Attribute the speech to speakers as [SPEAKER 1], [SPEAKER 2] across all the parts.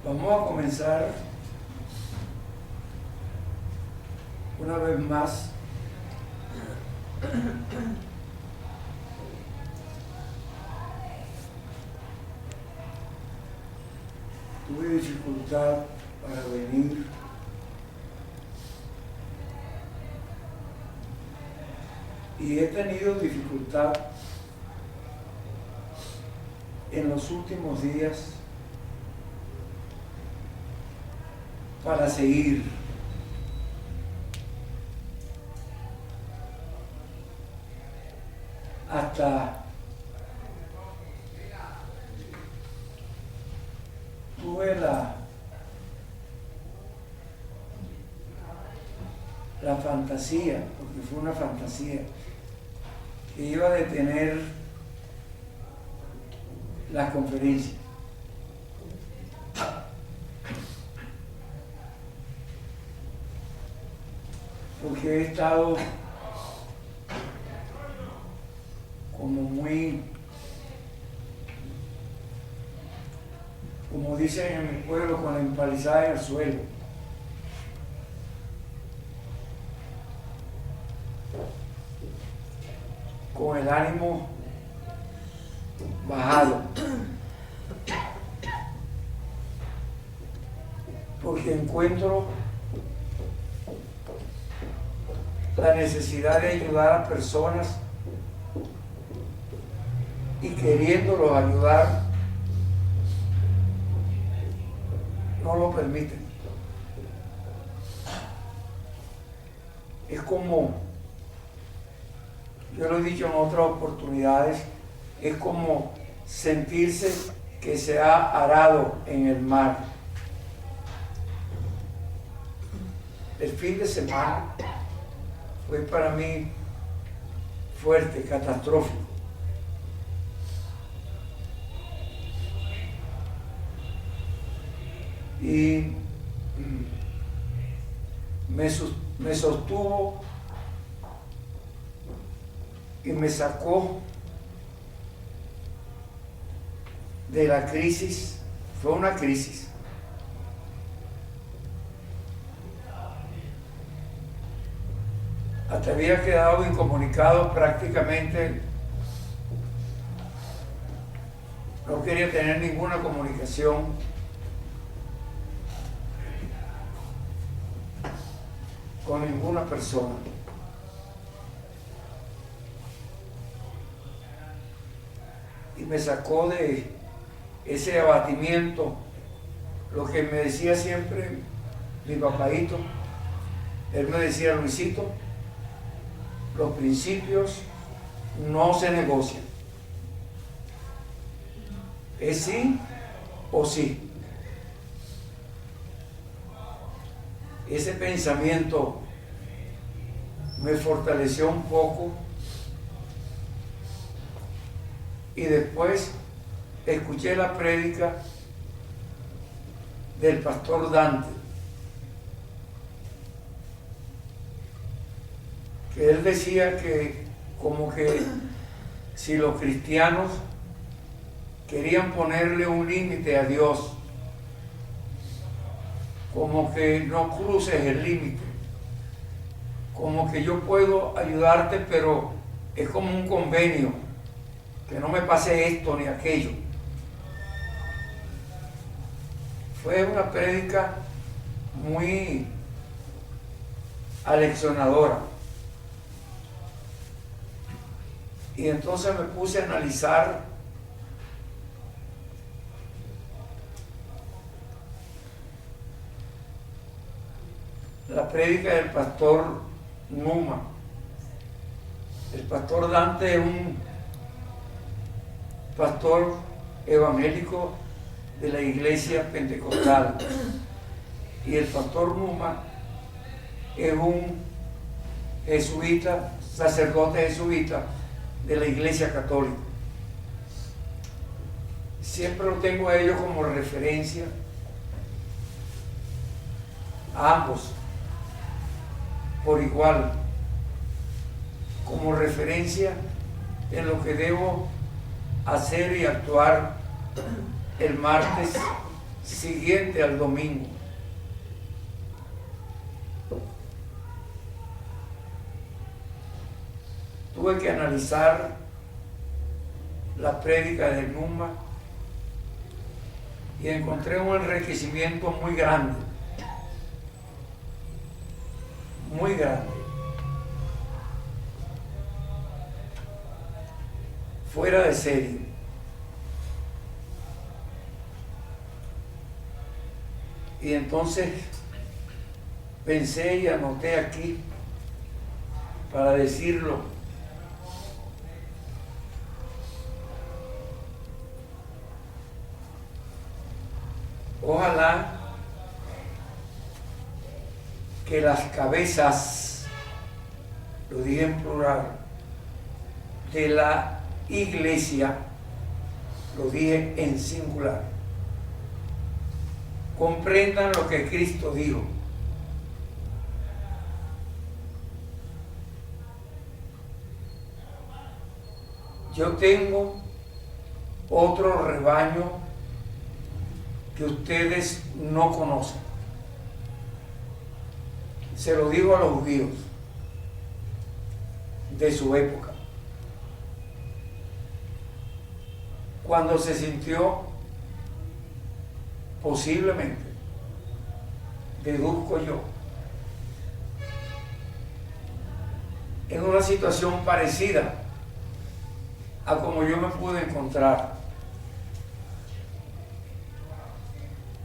[SPEAKER 1] Vamos a comenzar una vez más tuve dificultad para venir y he tenido dificultad en los últimos días para seguir. Hasta tuve la fantasía, porque fue una fantasía, que iba a detener la conferencia. Porque he estado como muy, como dicen en mi pueblo, con la empalizada en el suelo. Con el ánimo bajado. Porque encuentro la necesidad de ayudar a personas y queriéndolos ayudar no lo permiten. Es como, yo lo he dicho en otras oportunidades, es como sentirse que se ha arado en el mar. El fin de semana fue para mí fuerte, catastrófico. Y me sostuvo y me sacó de la crisis. Fue una crisis. Hasta había quedado incomunicado prácticamente. No quería tener ninguna comunicación con ninguna persona. Y me sacó de ese abatimiento lo que me decía siempre mi papaito. Él me decía: Luisito, los principios no se negocian. Es sí o sí. Ese pensamiento me fortaleció un poco y después escuché la prédica del pastor Dante, que él decía que como que si los cristianos querían ponerle un límite a Dios, como que no cruces el límite, como que yo puedo ayudarte, pero es como un convenio, que no me pase esto ni aquello. Fue una prédica muy aleccionadora. Y entonces me puse a analizar la prédica del pastor Numa. El pastor Dante es un pastor evangélico de la iglesia pentecostal y el pastor Numa es un jesuita, sacerdote jesuita de la iglesia católica. Siempre lo tengo a ellos como referencia, a ambos por igual, como referencia en lo que debo hacer y actuar el martes siguiente al domingo. Tuve que analizar la prédica de Numa y encontré un enriquecimiento muy grande, muy grande, fuera de serie. Y entonces pensé y anoté aquí para decirlo. Ojalá que las cabezas, lo dije en plural, de la iglesia, lo dije en singular, comprendan lo que Cristo dijo. Yo tengo otro rebaño que ustedes no conocen. Se lo digo a los judíos de su época, cuando se sintió, posiblemente, deduzco yo, en una situación parecida a como yo me pude encontrar,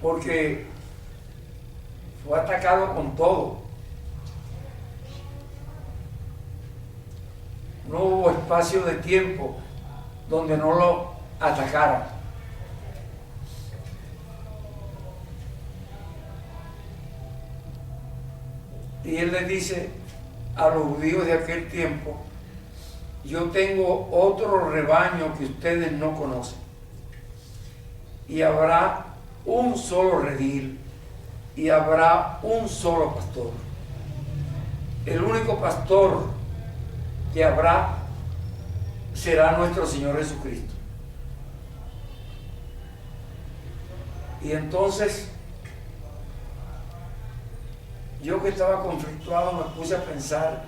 [SPEAKER 1] porque fue atacado con todo. No hubo espacio de tiempo donde no lo atacaran. Y él le dice a los judíos de aquel tiempo: yo tengo otro rebaño que ustedes no conocen, y habrá un solo redil y habrá un solo pastor. El único pastor que habrá será nuestro Señor Jesucristo. Y entonces yo, que estaba conflictuado, me puse a pensar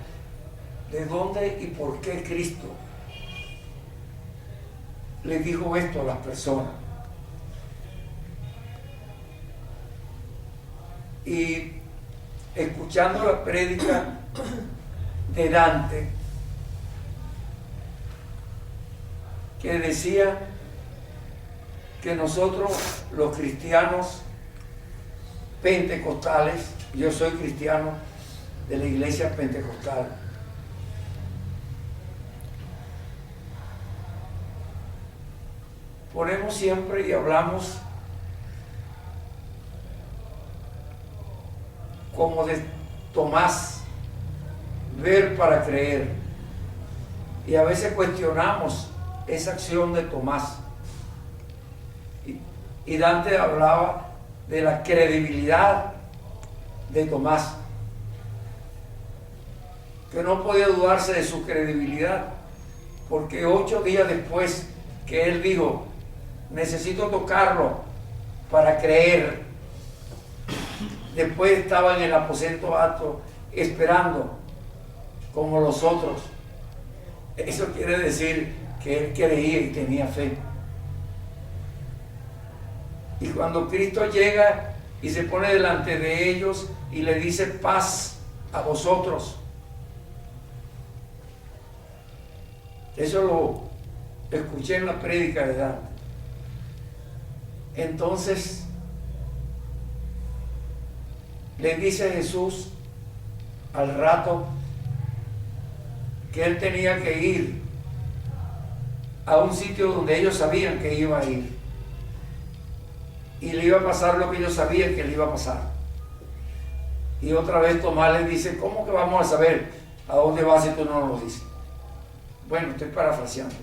[SPEAKER 1] de dónde y por qué Cristo le dijo esto a las personas. Y escuchando la prédica de Dante, que decía que nosotros, los cristianos pentecostales, yo soy cristiano de la iglesia pentecostal, ponemos siempre y hablamos como de Tomás, ver para creer, y a veces cuestionamos esa acción de Tomás, y Dante hablaba de la credibilidad de Tomás, que no podía dudarse de su credibilidad, porque 8 días después que él dijo: necesito tocarlo para creer, después estaba en el aposento alto esperando como los otros. Eso quiere decir que él creía y tenía fe. Y cuando Cristo llega y se pone delante de ellos y le dice: paz a vosotros, eso lo escuché en la prédica de Dante. Entonces le dice Jesús al rato que él tenía que ir a un sitio donde ellos sabían que iba a ir, y le iba a pasar lo que ellos sabían que le iba a pasar. Y otra vez Tomás le dice: ¿cómo que vamos a saber a dónde vas si tú no nos lo dices? Bueno, estoy parafraseando.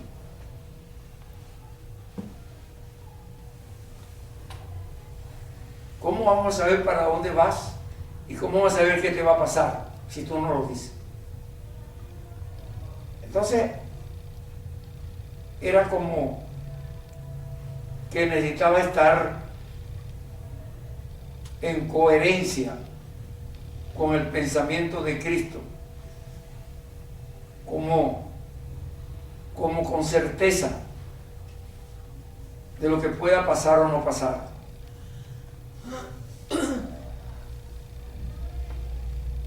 [SPEAKER 1] ¿Cómo vamos a saber para dónde vas? ¿Y cómo vamos a saber qué te va a pasar si tú no lo dices? Entonces, era como que necesitaba estar en coherencia con el pensamiento de Cristo, como con certeza de lo que pueda pasar o no pasar.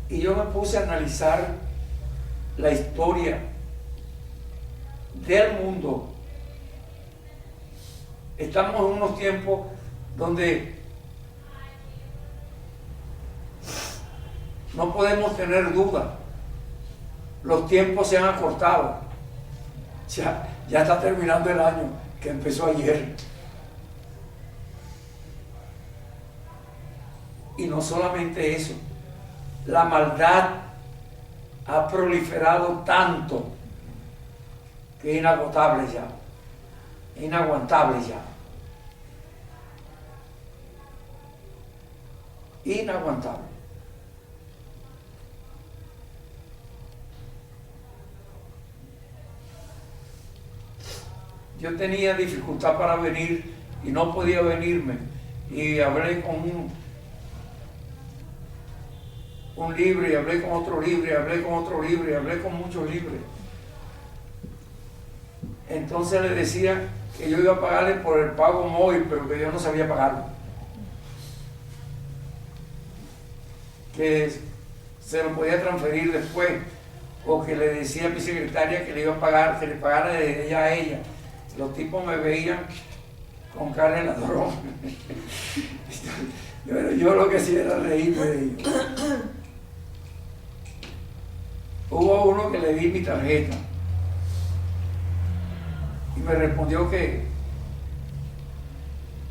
[SPEAKER 1] Y yo me puse a analizar la historia del mundo. Estamos en unos tiempos donde no podemos tener duda. Los tiempos se han acortado. Ya está terminando el año que empezó ayer. Y no solamente eso, la maldad ha proliferado tanto que es inagotable ya, es inaguantable ya. Inaguantable. Yo tenía dificultad para venir y no podía venirme, y hablé con un libre, y hablé con otro libre, y hablé con otro libre, y hablé con muchos libres. Entonces le decía que yo iba a pagarle por el pago móvil, pero que yo no sabía pagarlo, que se lo podía transferir después, o que le decía a mi secretaria que le iba a pagar, que le pagara de ella a ella. Los tipos me veían con cara de ladrón. Yo lo que hacía era reírme de ellos. Hubo uno que le di mi tarjeta y me respondió que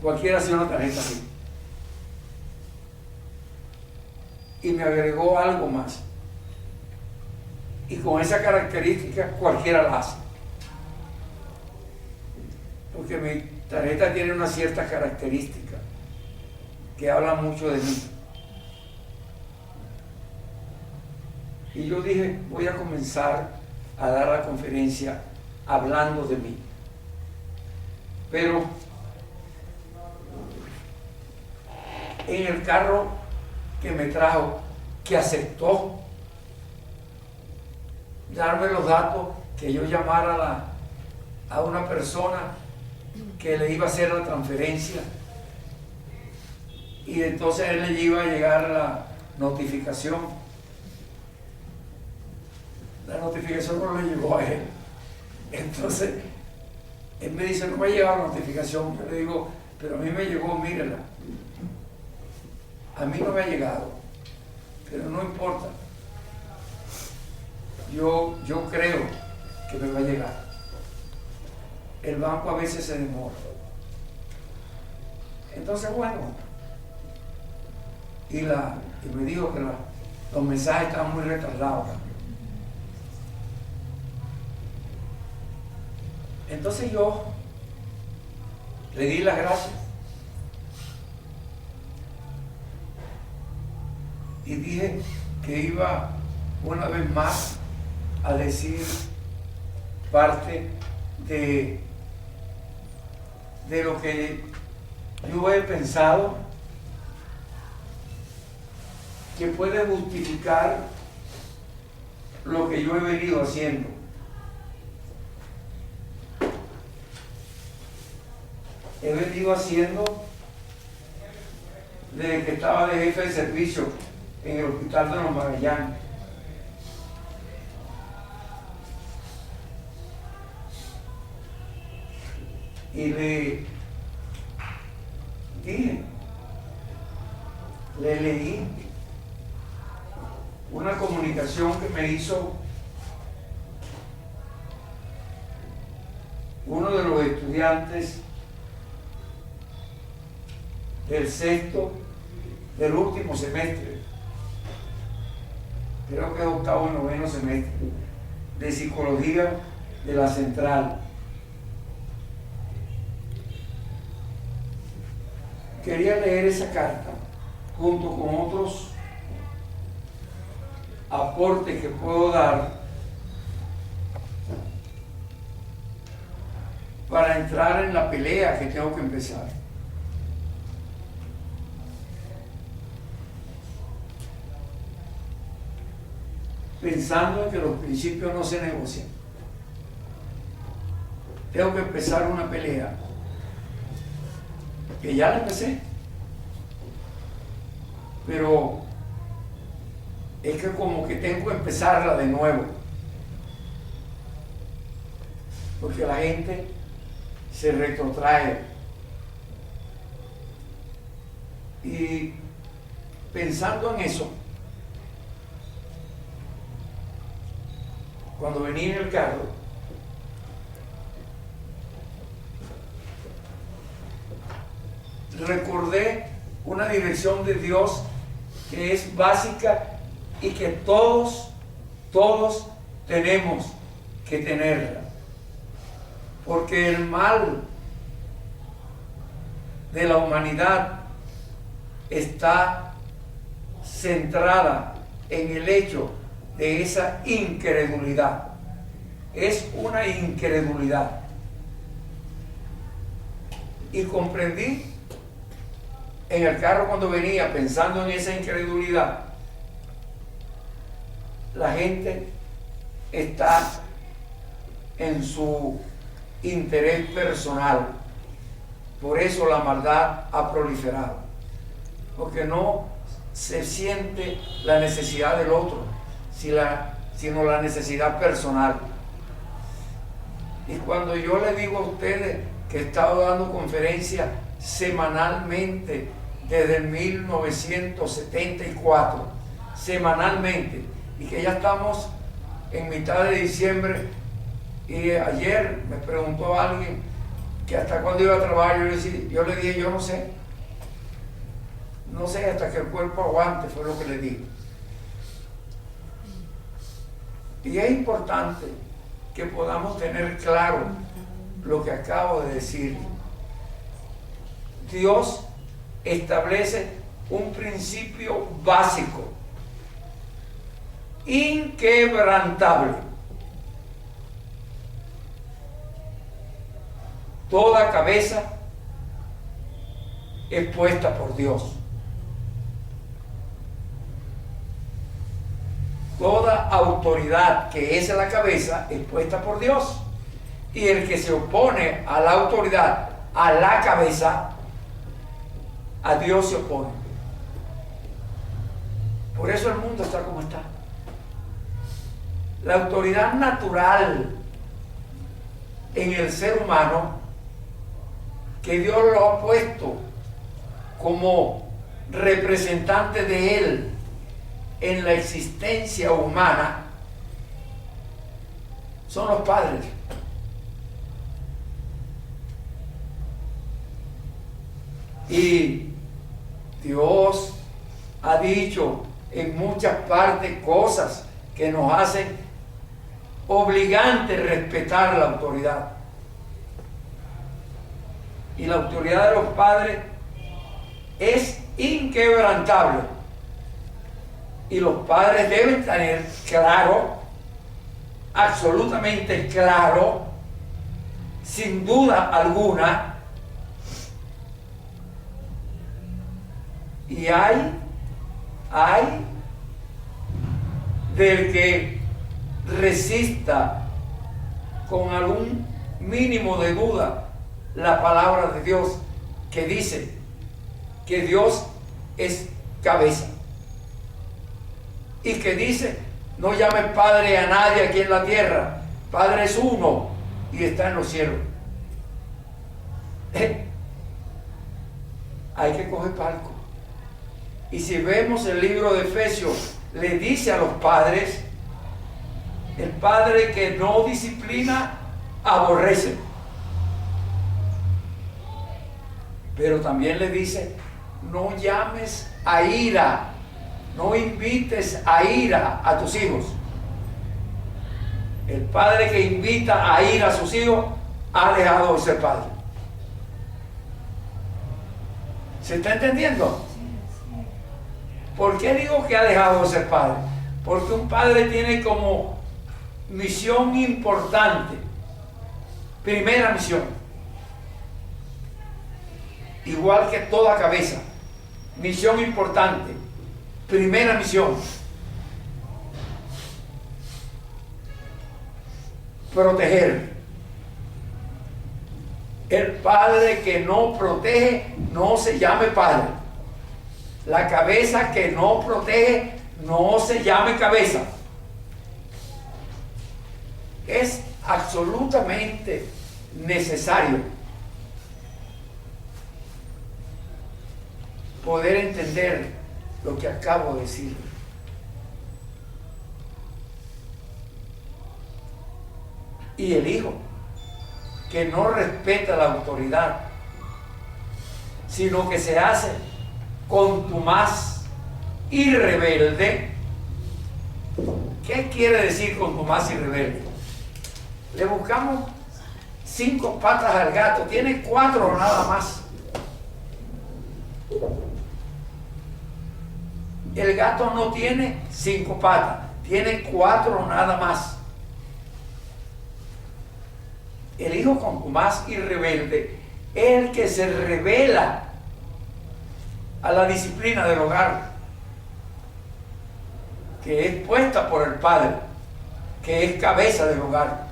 [SPEAKER 1] cualquiera hacía una tarjeta así. Y me agregó algo más. Y con esa característica cualquiera la hace. Porque mi tarjeta tiene una cierta característica que habla mucho de mí. Y yo dije, voy a comenzar a dar la conferencia hablando de mí. Pero en el carro que me trajo, que aceptó darme los datos, que yo llamara a una persona que le iba a hacer la transferencia, y entonces a él le iba a llegar la notificación. La notificación no le llegó a él. Entonces él me dice, no me ha llegado la notificación. Yo le digo, pero a mí me llegó, mírela. A mí no me ha llegado, pero no importa. Yo creo que me va a llegar. El banco a veces se demora. Entonces, bueno, y me dijo que los mensajes estaban muy retardados. Entonces yo le di las gracias y dije que iba una vez más a decir parte de lo que yo he pensado que puede justificar lo que yo he venido haciendo. He venido haciendo desde que estaba de jefe de servicio en el Hospital de los Magallanes. Y le leí una comunicación que me hizo uno de los estudiantes del último semestre, creo que es octavo y noveno semestre, de psicología de la Central. Quería leer esa carta junto con otros aportes que puedo dar para entrar en la pelea que tengo que empezar. pensando en que los principios no se negocian. Tengo que empezar una pelea, que ya la empecé, pero es que como que tengo que empezarla de nuevo, porque la gente se retrotrae. Y pensando en eso, cuando venía en el carro, recordé una dirección de Dios que es básica y que todos tenemos que tenerla. Porque el mal de la humanidad está centrada en el hecho de esa incredulidad. Es una incredulidad. Y comprendí en el carro cuando venía pensando en esa incredulidad, la gente está en su interés personal. Por eso la maldad ha proliferado, porque no se siente la necesidad del otro, sino la necesidad personal. Y cuando yo le digo a ustedes que he estado dando conferencias semanalmente desde el 1974, semanalmente, y que ya estamos en mitad de diciembre, y ayer me preguntó alguien que hasta cuándo iba a trabajar. Yo le dije, yo no sé hasta que el cuerpo aguante, fue lo que le dije. Y es importante que podamos tener claro lo que acabo de decir. Dios establece un principio básico, inquebrantable. Toda cabeza es puesta por Dios. Toda autoridad que es la cabeza es puesta por Dios. Y el que se opone a la autoridad, a la cabeza, a Dios se opone. Por eso el mundo está como está. La autoridad natural en el ser humano, que Dios lo ha puesto como representante de Él en la existencia humana, son los padres. Y Dios ha dicho en muchas partes cosas que nos hacen obligantes respetar la autoridad. Y la autoridad de los padres es inquebrantable. Y los padres deben tener claro, absolutamente claro, sin duda alguna, y hay del que resista con algún mínimo de duda la palabra de Dios, que dice que Dios es cabeza, y que dice: no llames padre a nadie aquí en la tierra, Padre es uno y está en los cielos. Hay que coger palco. Y si vemos el libro de Efesios, le dice a los padres: el padre que no disciplina aborrece. Pero también le dice: no llames a ira, no invites a ira a tus hijos. El padre que invita a ira a sus hijos ha dejado de ser padre. ¿Se está entendiendo? ¿Por qué digo que ha dejado de ser padre? Porque un padre tiene como misión importante, primera misión, igual que toda cabeza, misión importante, primera misión, proteger. El padre que no protege no se llame padre. La cabeza que no protege no se llame cabeza. Es absolutamente necesario poder entender lo que acabo de decir. Y el hijo que no respeta la autoridad, sino que se hace contumaz y rebelde. ¿Qué quiere decir contumaz y rebelde? Le buscamos 5 patas al gato, tiene 4 nada más. El gato no tiene 5 patas, tiene 4 nada más. El hijo contumaz y rebelde es el que se revela a la disciplina del hogar, que es puesta por el padre, que es cabeza del hogar.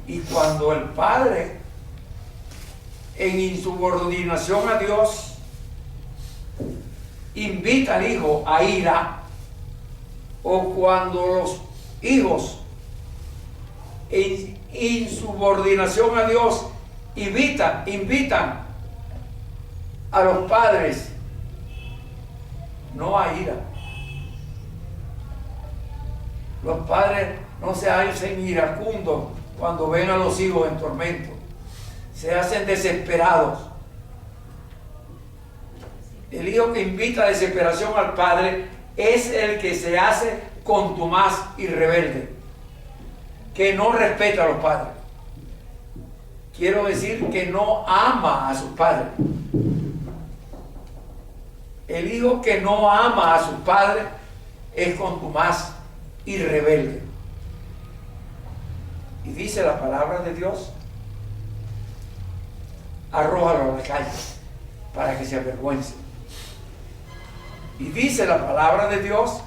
[SPEAKER 1] Y cuando el padre, en insubordinación a Dios, invita al hijo a ira, o cuando los hijos en insubordinación a Dios invitan a los padres, no a ira. Los padres no se hacen iracundos cuando ven a los hijos en tormento, se hacen desesperados. El hijo que invita a desesperación al padre es el que se hace contumaz y rebelde, que no respeta a los padres. Quiero decir que no ama a sus padres. El hijo que no ama a sus padres es contumaz y rebelde. Y dice la palabra de Dios: arrójalo a la calle para que se avergüence. Y dice la palabra de Dios: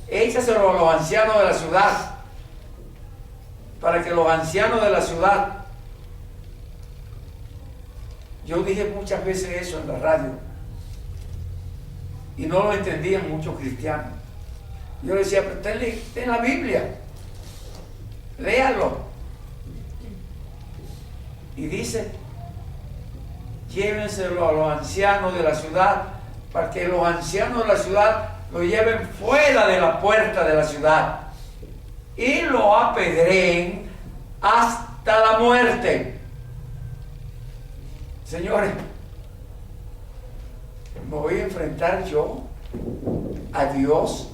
[SPEAKER 1] échaselo a los ancianos de la ciudad, para que los ancianos de la ciudad. Yo dije muchas veces eso en la radio y no lo entendían muchos cristianos. Yo le decía: pero está en la Biblia, léalo. Y dice: llévenselo a los ancianos de la ciudad, para que los ancianos de la ciudad lo lleven fuera de la puerta de la ciudad y lo apedreen hasta la muerte. Señores, ¿me voy a enfrentar yo a Dios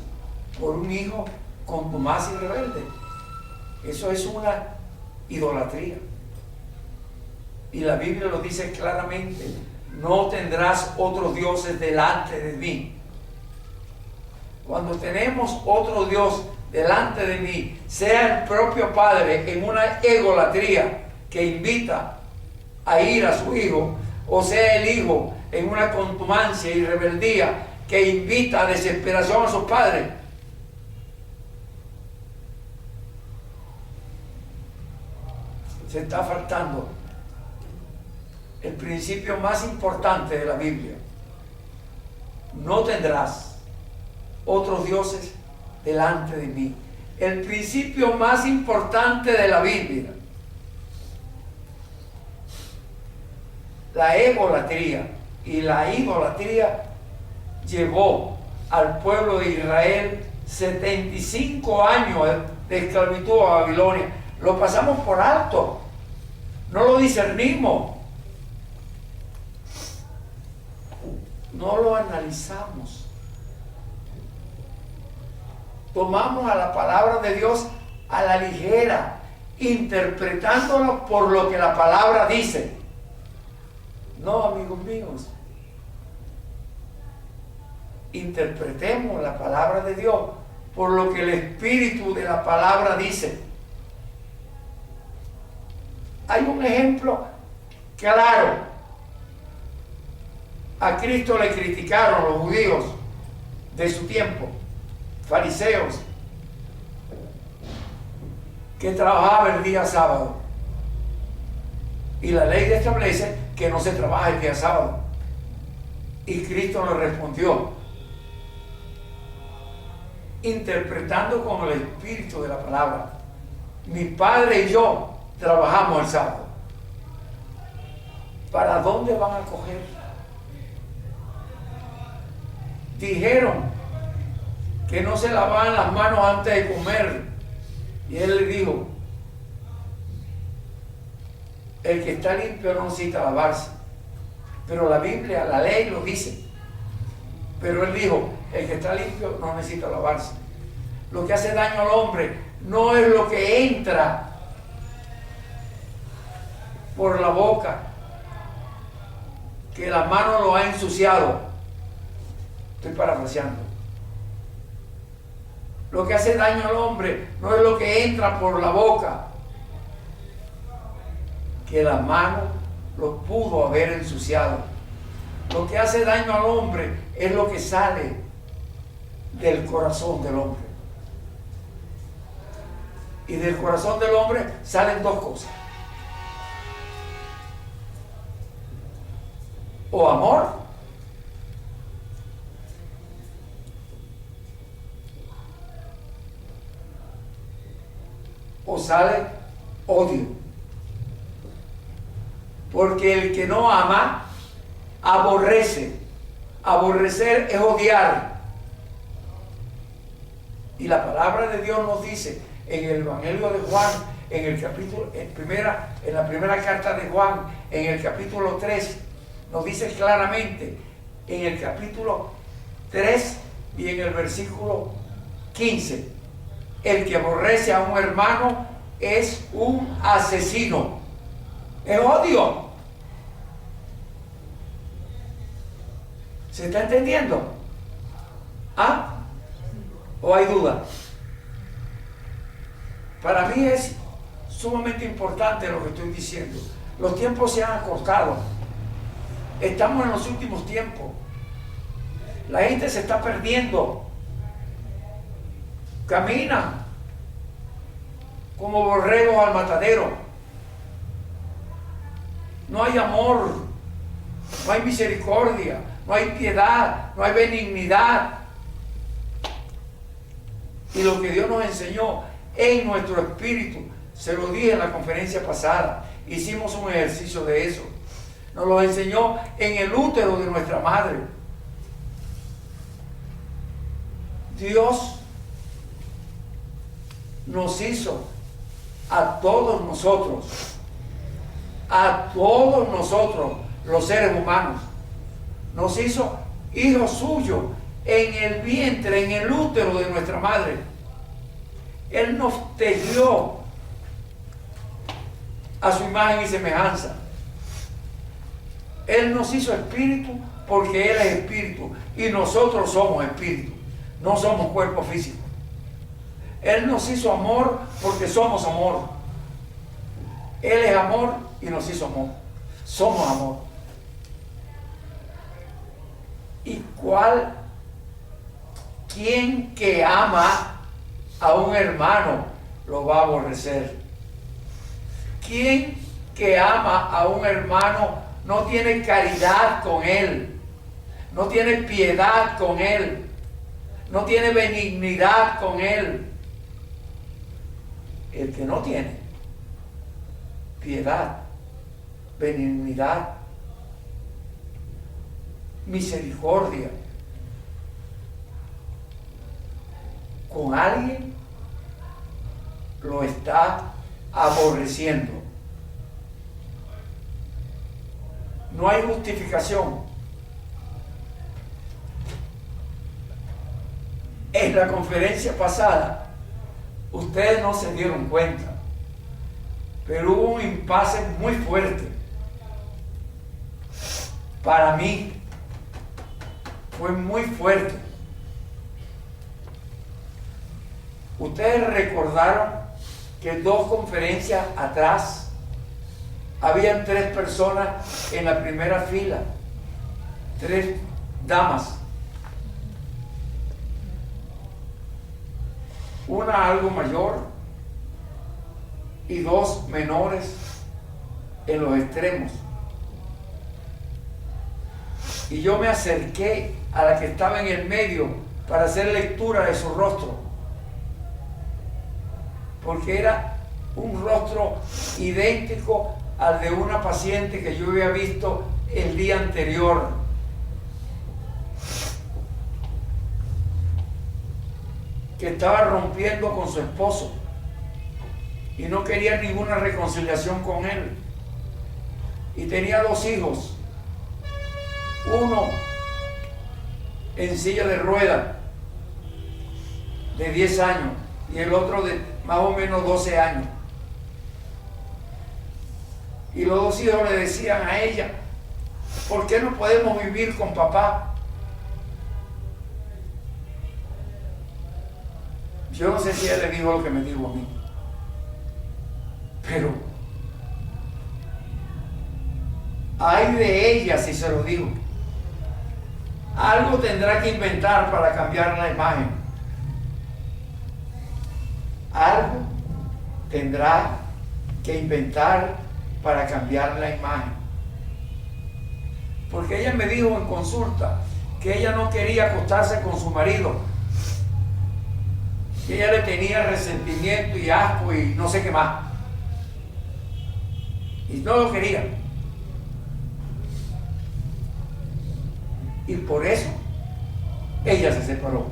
[SPEAKER 1] por un hijo contumaz y rebelde? Eso es una idolatría. Y la Biblia lo dice claramente: no tendrás otros dioses delante de mí. Cuando tenemos otro Dios delante de mí, sea el propio padre en una egolatría que invita a ir a su hijo, o sea el hijo en una contumacia y rebeldía que invita a desesperación a sus padres, se está faltando el principio más importante de la Biblia: no tendrás otros dioses delante de mí. El principio más importante de la Biblia. La egolatría y la idolatría llevó al pueblo de Israel 75 años de esclavitud a Babilonia. Lo pasamos por alto, no lo discernimos, no lo analizamos. Tomamos a la palabra de Dios a la ligera, interpretándolo por lo que la palabra dice. No, amigos míos, interpretemos la palabra de Dios por lo que el espíritu de la palabra dice. Hay un ejemplo claro. A Cristo le criticaron los judíos de su tiempo fariseos, que trabajaba el día sábado. Y la ley establece que no se trabaja el día sábado. Y Cristo le respondió, interpretando con el espíritu de la palabra: mi padre y yo trabajamos el sábado. ¿Para dónde van a coger? Dijeron que no se lavaban las manos antes de comer. Y él le dijo: el que está limpio no necesita lavarse. Pero la Biblia, la ley lo dice. Pero él dijo: el que está limpio no necesita lavarse. Lo que hace daño al hombre no es lo que entra por la boca, que la mano lo ha ensuciado. Estoy parafraseando. Lo que hace daño al hombre no es lo que entra por la boca, que la mano lo pudo haber ensuciado. Lo que hace daño al hombre es lo que sale del corazón del hombre. Y del corazón del hombre salen dos cosas: o amor o sale odio. Porque el que no ama aborrece. Aborrecer es odiar. Y la palabra de Dios nos dice en el Evangelio de Juan, en el capítulo, en la primera carta de Juan, en el capítulo 3, nos dice claramente, en el capítulo 3 y en el versículo 15, el que aborrece a un hermano es un asesino. Es odio. ¿Se está entendiendo? ¿Ah? ¿O hay duda? Para mí es sumamente importante lo que estoy diciendo. Los tiempos se han acortado. Estamos en los últimos tiempos. La gente se está perdiendo. Caminan como borregos al matadero. No hay amor, no hay misericordia, no hay piedad, no hay benignidad. Y lo que Dios nos enseñó en nuestro espíritu, se lo dije en la conferencia pasada, hicimos un ejercicio de eso. Nos lo enseñó en el útero de nuestra madre. Dios nos hizo a todos nosotros, los seres humanos, nos hizo hijos suyos en el vientre, en el útero de nuestra madre. Él nos tejió a su imagen y semejanza. Él nos hizo espíritu porque Él es espíritu y nosotros somos espíritu, no somos cuerpo físico. Él nos hizo amor porque somos amor. Él es amor y nos hizo amor. Somos amor. ¿Y quién que ama a un hermano lo va a aborrecer? ¿Quién que ama a un hermano no tiene caridad con él? No tiene piedad con él. No tiene benignidad con él. El que no tiene piedad, benignidad, misericordia con alguien, lo está aborreciendo. No hay justificación. En la conferencia pasada, ustedes no se dieron cuenta, pero hubo un impasse muy fuerte. Para mí, fue muy fuerte. Ustedes recordaron que 2 conferencias atrás habían 3 personas en la primera fila, 3 damas. una algo mayor y dos menores en los extremos. Y yo me acerqué a la que estaba en el medio para hacer lectura de su rostro, porque era un rostro idéntico al de una paciente que yo había visto el día anterior. Que estaba rompiendo con su esposo y no quería ninguna reconciliación con él. Y tenía dos hijos, uno en silla de ruedas de 10 años y el otro de más o menos 12 años. Y los dos hijos le decían a ella: ¿por qué no podemos vivir con papá? Yo no sé si ella le dijo lo que me dijo a mí, pero ay de ella si se lo digo. Algo tendrá que inventar para cambiar la imagen. Algo tendrá que inventar para cambiar la imagen. Porque ella me dijo en consulta que ella no quería acostarse con su marido, que ella le tenía resentimiento y asco y no sé qué más, y no lo quería. Y por eso ella se separó.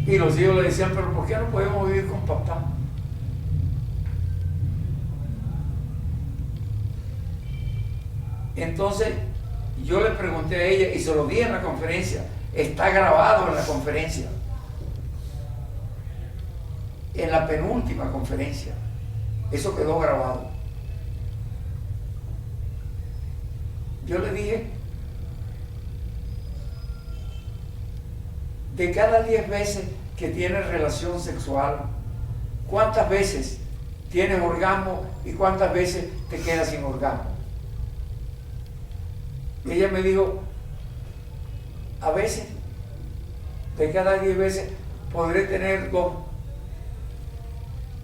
[SPEAKER 1] Y los hijos le decían: pero ¿por qué no podemos vivir con papá? Entonces yo le pregunté a ella y se lo dije en la conferencia. Está grabado en la conferencia, en la penúltima conferencia. Eso quedó grabado. Yo le dije: de cada 10 veces que tienes relación sexual, ¿cuántas veces tienes orgasmo y cuántas veces te quedas sin orgasmo? Y ella me dijo: a veces, de cada 10 veces, podré tener 2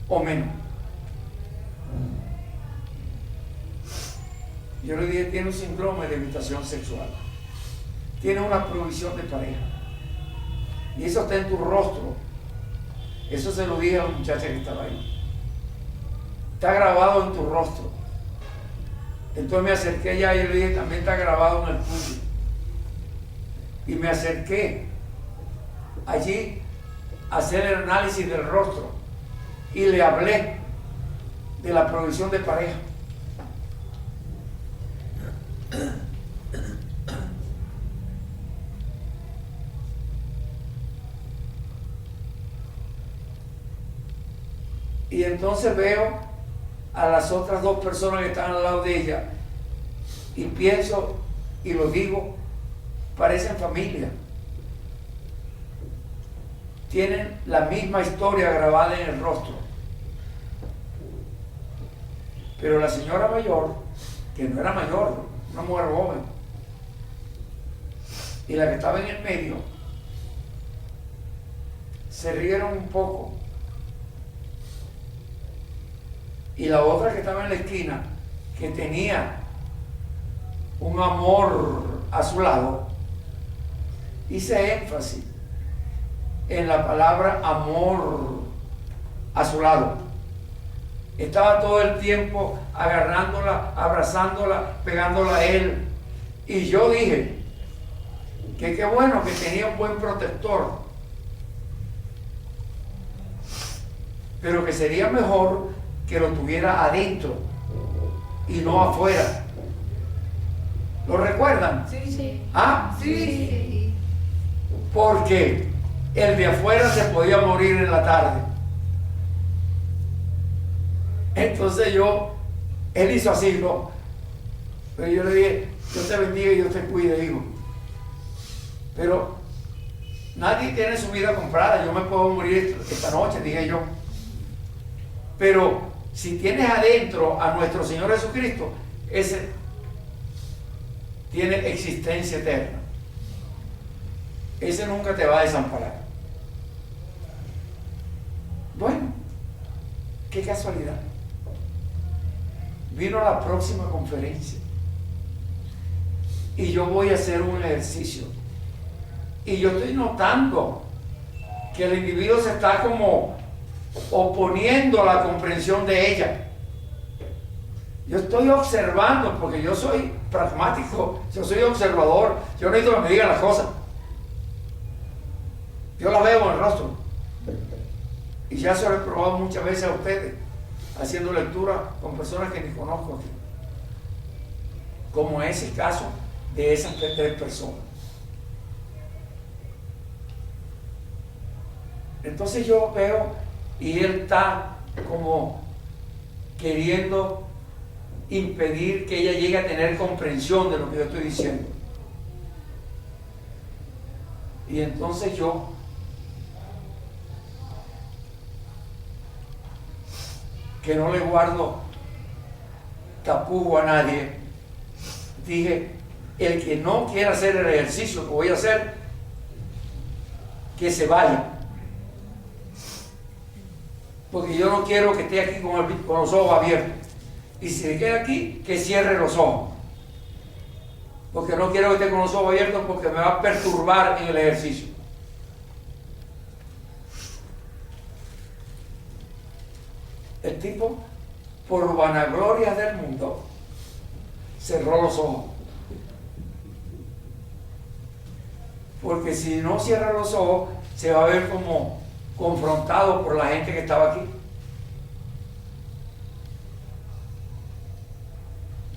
[SPEAKER 1] o menos. Yo le dije: tiene un síndrome de evitación sexual, tiene una provisión de pareja, y eso está en tu rostro. Eso se lo dije a la muchacha que estaba ahí. Está grabado en tu rostro. Entonces me acerqué allá y le dije: también está grabado en el tuyo. Y me acerqué allí a hacer el análisis del rostro y le hablé de la provisión de pareja. Y entonces veo a las otras 2 personas que están al lado de ella y pienso y lo digo: parecen familia. Tienen la misma historia grabada en el rostro. Pero la señora mayor, que no era mayor, una mujer joven, y la que estaba en el medio, se rieron un poco. Y la otra que estaba en la esquina, que tenía un amor a su lado, hice énfasis en la palabra amor a su lado. Estaba todo el tiempo agarrándola, abrazándola, pegándola a él. Y yo dije que qué bueno que tenía un buen protector, pero que sería mejor que lo tuviera adentro y no afuera. ¿Lo recuerdan?
[SPEAKER 2] Sí.
[SPEAKER 1] ¿Ah?
[SPEAKER 2] Sí.
[SPEAKER 1] Porque el de afuera se podía morir en la tarde. Entonces él hizo así, ¿no? Pero yo le dije: Dios te bendiga y Dios te cuide, hijo. Pero nadie tiene su vida comprada. Yo me puedo morir esta noche, dije yo. Pero si tienes adentro a nuestro Señor Jesucristo, ese tiene existencia eterna. ese nunca te va a desamparar. Bueno, qué casualidad. Vino a la próxima conferencia y yo voy a hacer un ejercicio y yo estoy notando que el individuo se está como oponiendo a la comprensión de ella. Yo estoy observando, porque yo soy pragmático, yo soy observador, yo no necesito que me digan las cosas. Yo las veo en el rostro. Y ya se lo he probado muchas veces a ustedes, haciendo lectura con personas que ni conozco aquí. Como es el caso de esas 3 personas. Entonces yo veo, y él está como queriendo impedir que ella llegue a tener comprensión de lo que yo estoy diciendo. Y entonces yo que no le guardo tapujo a nadie, dije, el que no quiera hacer el ejercicio que voy a hacer, que se vaya, porque yo no quiero que esté aquí con los ojos abiertos, y si se queda aquí, que cierre los ojos, porque no quiero que esté con los ojos abiertos, porque me va a perturbar en el ejercicio. El tipo, por vanagloria del mundo, cerró los ojos. Porque si no cierra los ojos, se va a ver como confrontado por la gente que estaba aquí.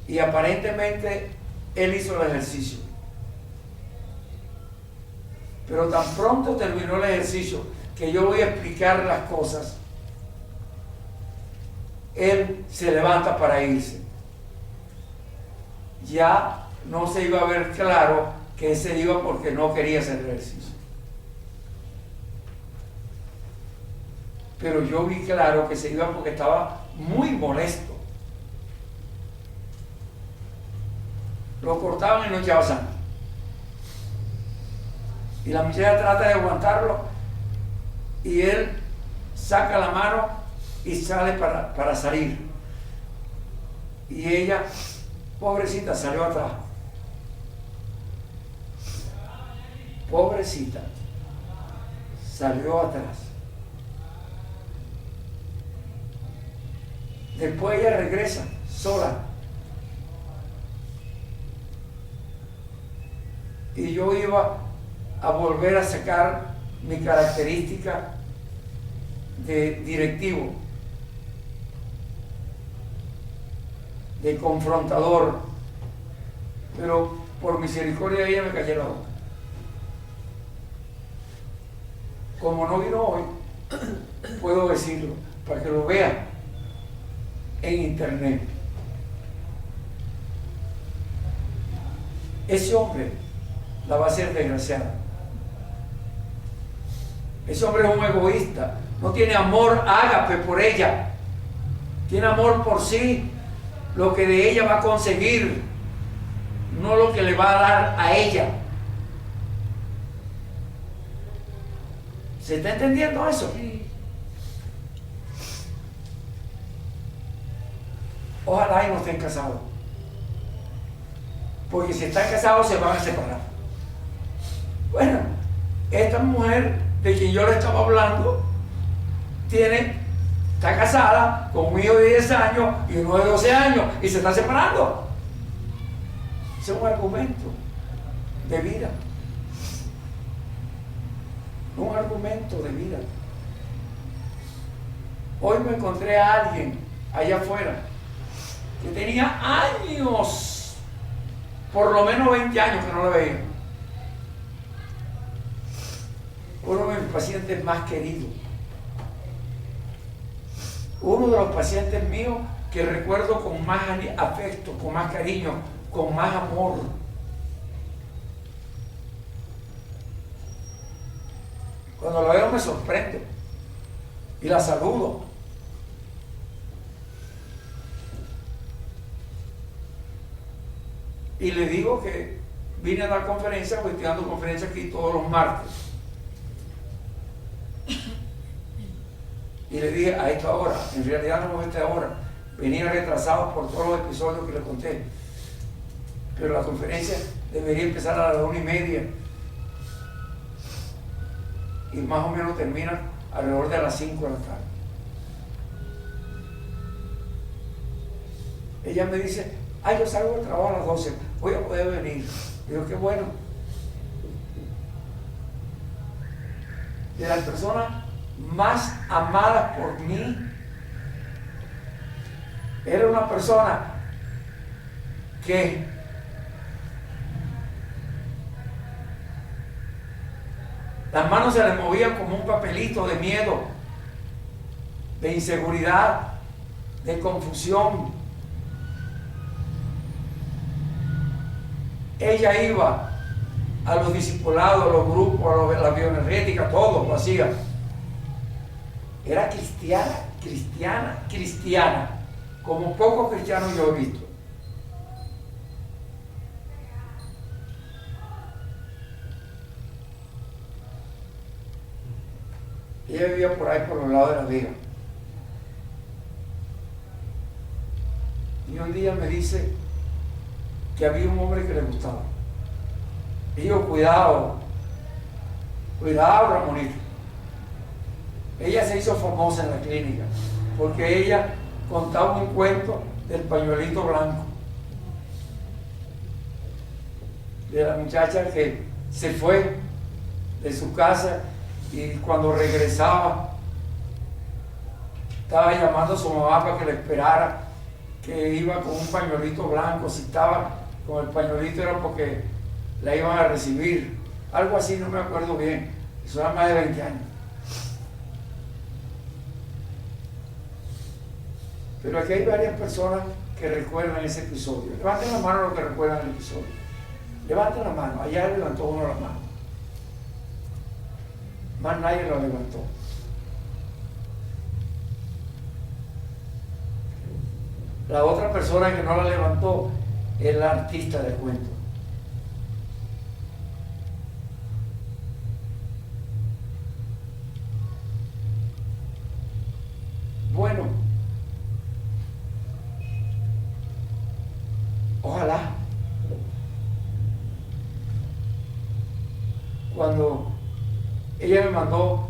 [SPEAKER 1] Y aparentemente él hizo el ejercicio. Pero tan pronto terminó el ejercicio, que yo voy a explicar las cosas, él se levanta para irse. Ya no se iba a ver claro que se iba porque no quería hacer ejercicio. Pero yo vi claro que se iba porque estaba muy molesto. Lo cortaban y no echaba sangre. Y la muchacha trata de aguantarlo y él saca la mano y sale para salir. Y ella, pobrecita, salió atrás. Pobrecita, salió atrás. Después ella regresa sola. Y yo iba a volver a sacar mi característica de directivo, de confrontador, pero por misericordia de ella me callé la boca. Como no vino hoy, puedo decirlo para que lo vean en internet. Ese hombre la va a hacer desgraciada. Ese hombre es un egoísta, no tiene amor ágape por ella, tiene amor por sí, lo que de ella va a conseguir, no lo que le va a dar a ella. ¿Se está entendiendo eso? Sí. Ojalá y no estén casados, porque si están casados se van a separar. Bueno, esta mujer de quien yo le estaba hablando está casada con un hijo de 10 años y uno de 12 años y se está separando. Ese es un argumento de vida. Un argumento de vida. Hoy me encontré a alguien allá afuera que tenía años, por lo menos 20 años que no la veía. Uno de mis pacientes más queridos. Uno de los pacientes míos que recuerdo con más afecto, con más cariño, con más amor. Cuando la veo me sorprendo y la saludo. Y le digo que vine a dar conferencias, pues estoy dando conferencias aquí todos los martes. Y le dije, a esta hora, en realidad no a esta hora, venía retrasado por todos los episodios que le conté. Pero la conferencia debería empezar a las 1:30 y más o menos termina alrededor de las 5 de la tarde. Ella me dice, ay, yo salgo del trabajo a las 12, voy a poder venir. Digo, qué bueno. De las personas más amadas por mí, era una persona que las manos se le movían como un papelito de miedo, de inseguridad, de confusión. Ella iba a los discipulados, a los grupos, a la bioenergética, todo lo hacía. Era cristiana, como pocos cristianos yo he visto. Ella vivía por ahí, por los lados de La Vega. Y un día me dice que había un hombre que le gustaba. Y yo, cuidado, Ramonito. Ella se hizo famosa en la clínica porque ella contaba un cuento del pañuelito blanco, de la muchacha que se fue de su casa y cuando regresaba estaba llamando a su mamá para que le esperara, que iba con un pañuelito blanco. Si estaba con el pañuelito era porque la iban a recibir, algo así, no me acuerdo bien. Eso era más de 20 años. Pero aquí hay varias personas que recuerdan ese episodio. Levanten la mano los que recuerdan el episodio. Levanten la mano. Allá levantó uno la mano. Más nadie lo levantó. La otra persona que no la levantó es la artista del cuento. Bueno, ojalá cuando ella me mandó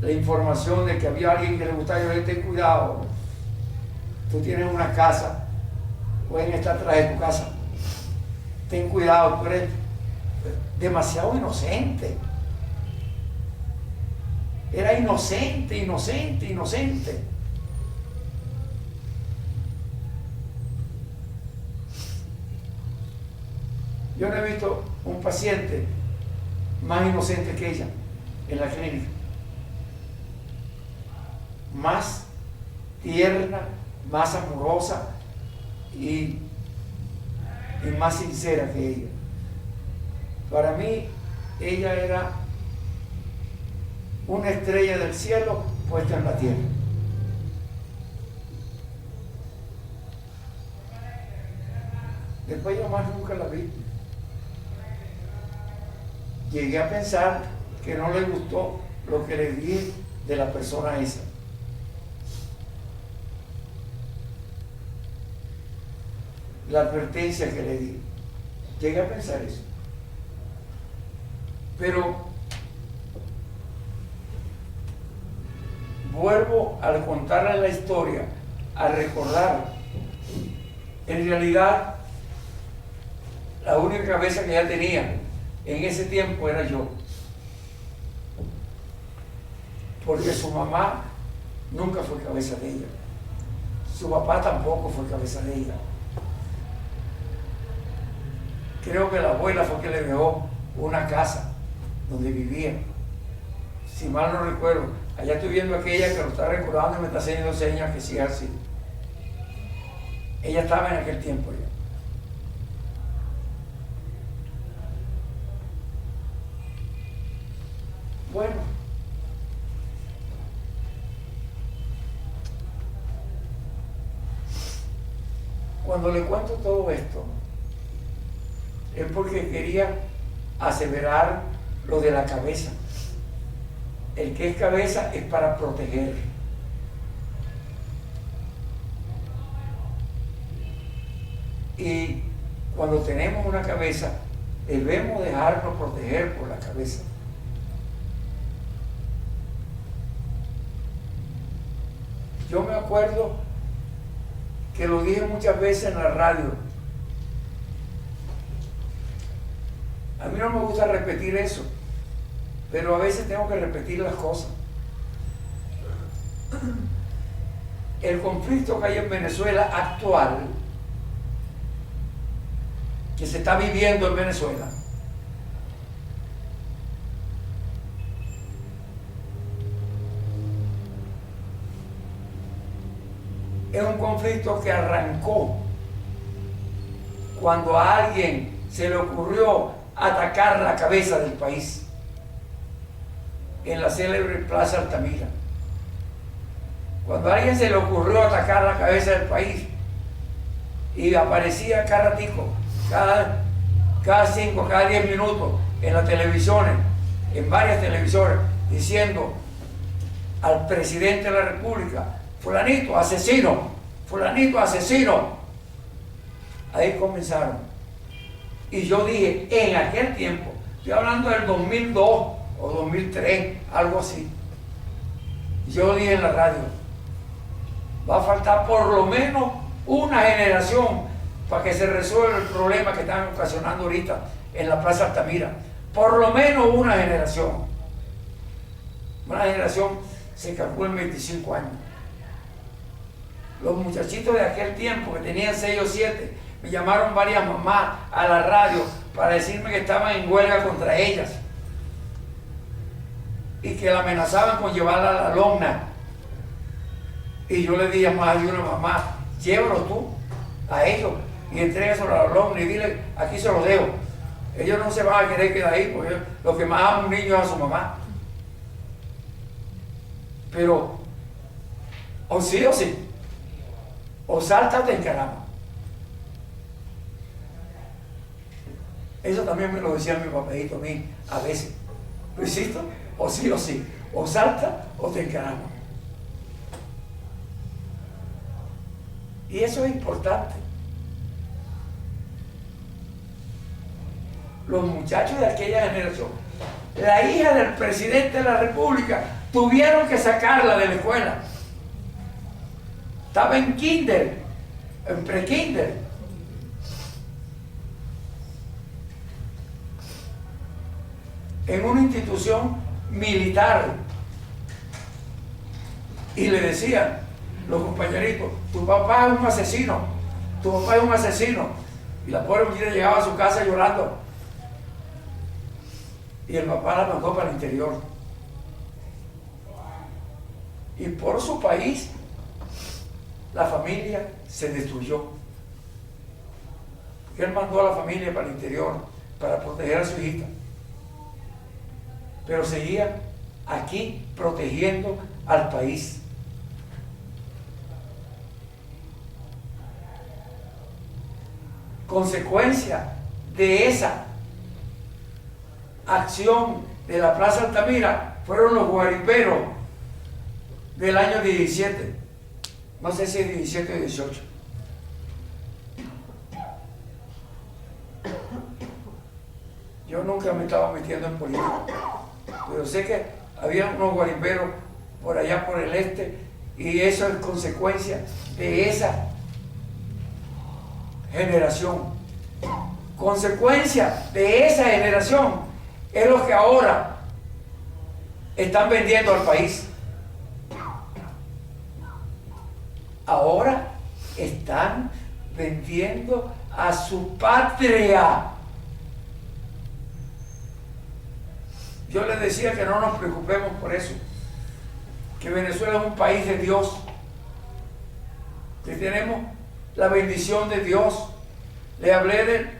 [SPEAKER 1] la información de que había alguien que le gustaba, yo le dije, ten cuidado, tú tienes una casa, pueden estar atrás de tu casa, ten cuidado, tú eres demasiado inocente. Era inocente. Yo no he visto un paciente más inocente que ella en la clínica, más tierna, más amorosa y más sincera que ella. Para mí, ella era una estrella del cielo puesta en la tierra. Después yo más nunca la vi. Llegué a pensar que no le gustó lo que le dije de la persona esa. La advertencia que le di. Llegué a pensar eso. Pero vuelvo al contarle la historia, a recordar, en realidad la única cabeza que ella tenía en ese tiempo era yo, porque su mamá nunca fue cabeza de ella, su papá tampoco fue cabeza de ella. Creo que la abuela fue que le dejó una casa donde vivía, si mal no recuerdo. Allá estoy viendo a aquella que lo está recordando y me está haciendo señas que sí es así. Ella estaba en aquel tiempo ya. Bueno, cuando le cuento todo esto, es porque quería aseverar lo de la cabeza. El que es cabeza es para proteger. Y cuando tenemos una cabeza, debemos dejarnos proteger por la cabeza. Yo me acuerdo que lo dije muchas veces en la radio. A mí no me gusta repetir eso, pero a veces tengo que repetir las cosas. El conflicto que hay en Venezuela actual, que se está viviendo en Venezuela, es un conflicto que arrancó cuando a alguien se le ocurrió atacar la cabeza del país en la célebre Plaza Altamira. Cuando a alguien se le ocurrió atacar la cabeza del país y aparecía cada ratico, cada 5, cada 10 minutos en las televisiones, en varias televisiones, diciendo al presidente de la República: fulanito asesino, fulanito asesino. Ahí comenzaron. Y yo dije, en aquel tiempo, estoy hablando del 2002 o 2003, algo así, yo dije en la radio: va a faltar por lo menos una generación para que se resuelva el problema que están ocasionando ahorita en la Plaza Altamira. Por lo menos una generación. Una generación se calcula en 25 años. Los muchachitos de aquel tiempo, que tenían 6 o 7, me llamaron varias mamás a la radio para decirme que estaban en huelga contra ellas y que la amenazaban con llevarla a la lona. Y yo le dije a más de una mamá: llévalo tú a ellos y entrégaselo a la lona y dile: aquí se los dejo. Ellos no se van a querer quedar ahí, porque lo que más ama un niño es a su mamá. Pero o sí, o salta o te encaramos. Eso también me lo decía mi papadito a mí a veces: Luisito, o sí, o salta o te encaramos. Y eso es importante. Los muchachos de aquella generación, la hija del presidente de la República, tuvieron que sacarla de la escuela. Estaba en kinder, en pre-kinder. En una institución militar. Y le decían los compañeritos: tu papá es un asesino, tu papá es un asesino. Y la pobre muchacha llegaba a su casa llorando. Y el papá la mandó para el interior. Y por su país, la familia se destruyó. Porque él mandó a la familia para el interior para proteger a su hijita. Pero seguía aquí protegiendo al país. Consecuencia de esa acción de la Plaza Altamira fueron los guariperos del año 17, no sé si es 17 o 18. Yo nunca me estaba metiendo en política, pero sé que había unos guariperos por allá por el este, y eso es consecuencia de esa generación. Consecuencia de esa generación es lo que ahora están vendiendo al país. Ahora están vendiendo a su patria. Yo les decía que no nos preocupemos por eso, que Venezuela es un país de Dios, que tenemos la bendición de Dios. Le hablé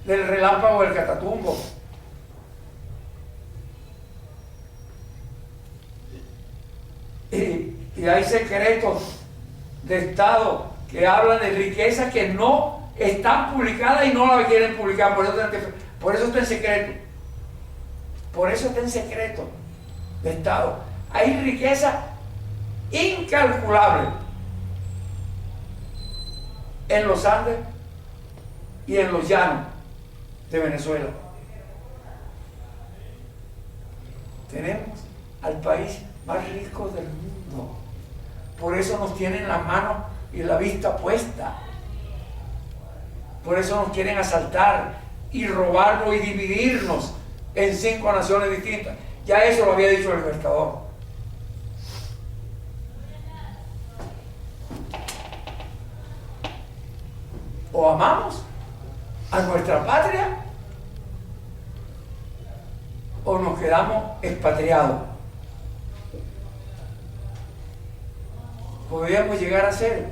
[SPEAKER 1] del relámpago del Catatumbo. Y hay secretos de Estado que hablan de riqueza que no están publicadas y no la quieren publicar, por eso está en secreto. Por eso está en secreto de Estado. Hay riqueza incalculable en los Andes y en los llanos de Venezuela. Tenemos al país más rico del mundo. Por eso nos tienen la mano y la vista puesta. Por eso nos quieren asaltar y robarnos y dividirnos en 5 naciones distintas. Ya eso lo había dicho el Libertador. O amamos a nuestra patria o nos quedamos expatriados. Podríamos llegar a ser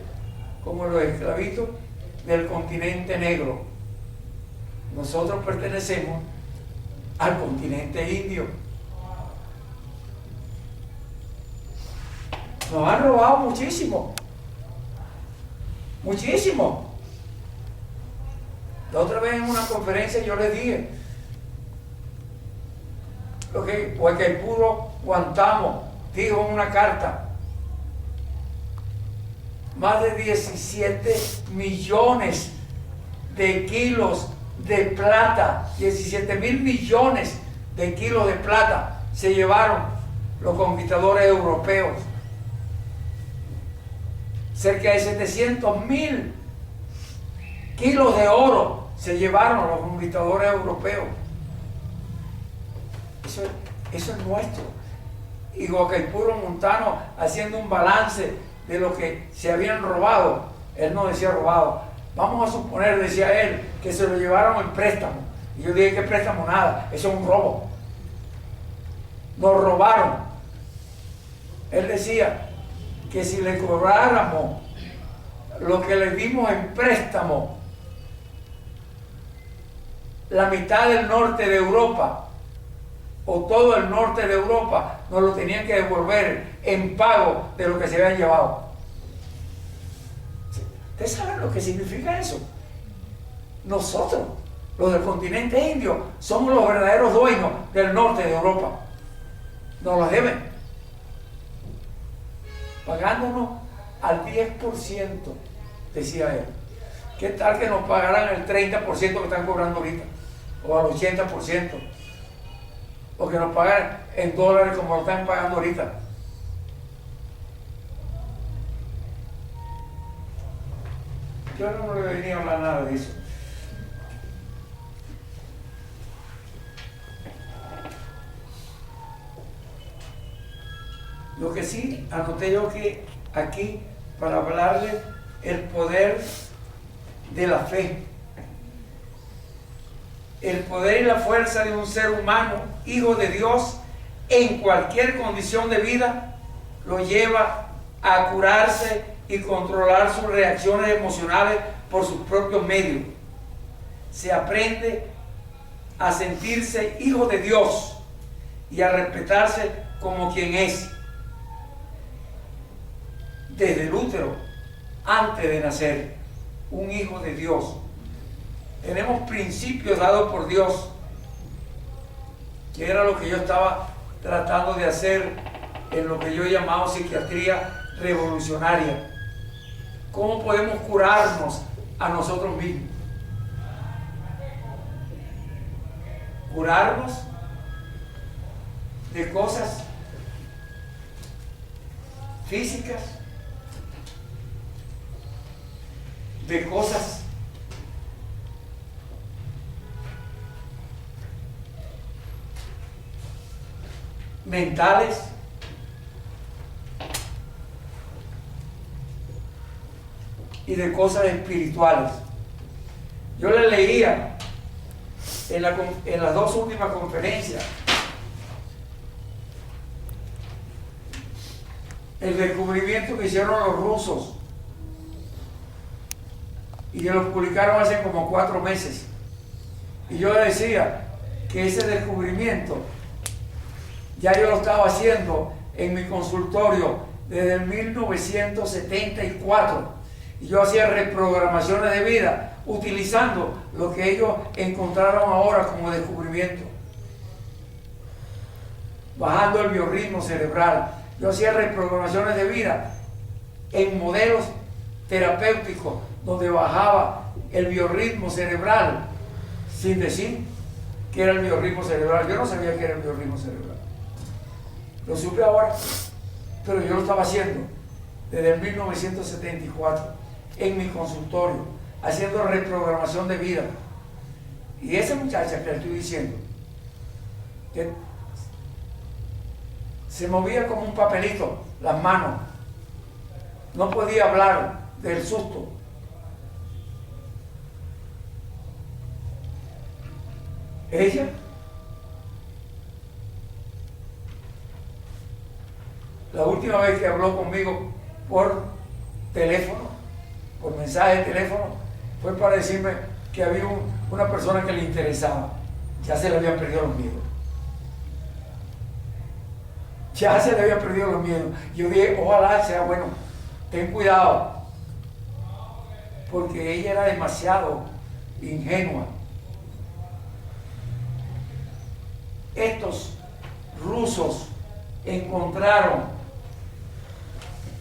[SPEAKER 1] como los esclavitos del continente negro. Nosotros pertenecemos al continente indio. Nos han robado muchísimo. Muchísimo. La otra vez en una conferencia yo les dije, Guaycaipuro Guantánamo dijo en una carta, más de 17 millones de kilos de plata, 17.000 millones de kilos de plata se llevaron los conquistadores europeos. Cerca de 700.000 kilos de oro se llevaron los conquistadores europeos. Eso es nuestro. Y Guaycaipuro Montano, haciendo un balance de lo que se habían robado, él no decía robado, vamos a suponer, decía él, que se lo llevaron en préstamo. Y yo dije que préstamo nada, eso es un robo. Nos robaron. Él decía que si le cobráramos lo que le dimos en préstamo, la mitad del norte de Europa o todo el norte de Europa nos lo tenían que devolver en pago de lo que se habían llevado. ¿Ustedes saben lo que significa eso? Nosotros, los del continente indio, somos los verdaderos dueños del norte de Europa. Nos lo deben, pagándonos al 10%, decía él. ¿Qué tal que nos pagaran el 30% que están cobrando ahorita? O al 80%. O que nos pagaran en dólares como lo están pagando ahorita. Yo no le venía a hablar nada de eso. Lo que sí anoté yo que aquí para hablarle el poder de la fe, el poder y la fuerza de un ser humano, hijo de Dios, en cualquier condición de vida, lo lleva a curarse y controlar sus reacciones emocionales por sus propios medios. Se aprende a sentirse hijo de Dios y a respetarse como quien es. Desde el útero, antes de nacer, un hijo de Dios. Tenemos principios dados por Dios, que era lo que yo estaba tratando de hacer en lo que yo he llamado psiquiatría revolucionaria. ¿Cómo podemos curarnos a nosotros mismos? Curarnos de cosas físicas, de cosas mentales, y de cosas espirituales. Yo le leía en las dos últimas conferencias el descubrimiento que hicieron los rusos, y que lo publicaron hace como 4 meses. Y yo le decía que ese descubrimiento ya yo lo estaba haciendo en mi consultorio desde el 1974, Y yo hacía reprogramaciones de vida utilizando lo que ellos encontraron ahora como descubrimiento. Bajando el biorritmo cerebral. Yo hacía reprogramaciones de vida en modelos terapéuticos donde bajaba el biorritmo cerebral sin decir que era el biorritmo cerebral. Yo no sabía que era el biorritmo cerebral. Lo supe ahora, pero yo lo estaba haciendo desde el 1974 en mi consultorio, haciendo reprogramación de vida. Y esa muchacha que le estoy diciendo, que se movía como un papelito, las manos, no podía hablar del susto. Ella la última vez que habló conmigo por teléfono, por mensaje de teléfono, fue para decirme que había una persona que le interesaba. Ya se le habían perdido los miedos. Ya se le habían perdido los miedos. Yo dije, ojalá sea bueno, ten cuidado, porque ella era demasiado ingenua. Estos rusos encontraron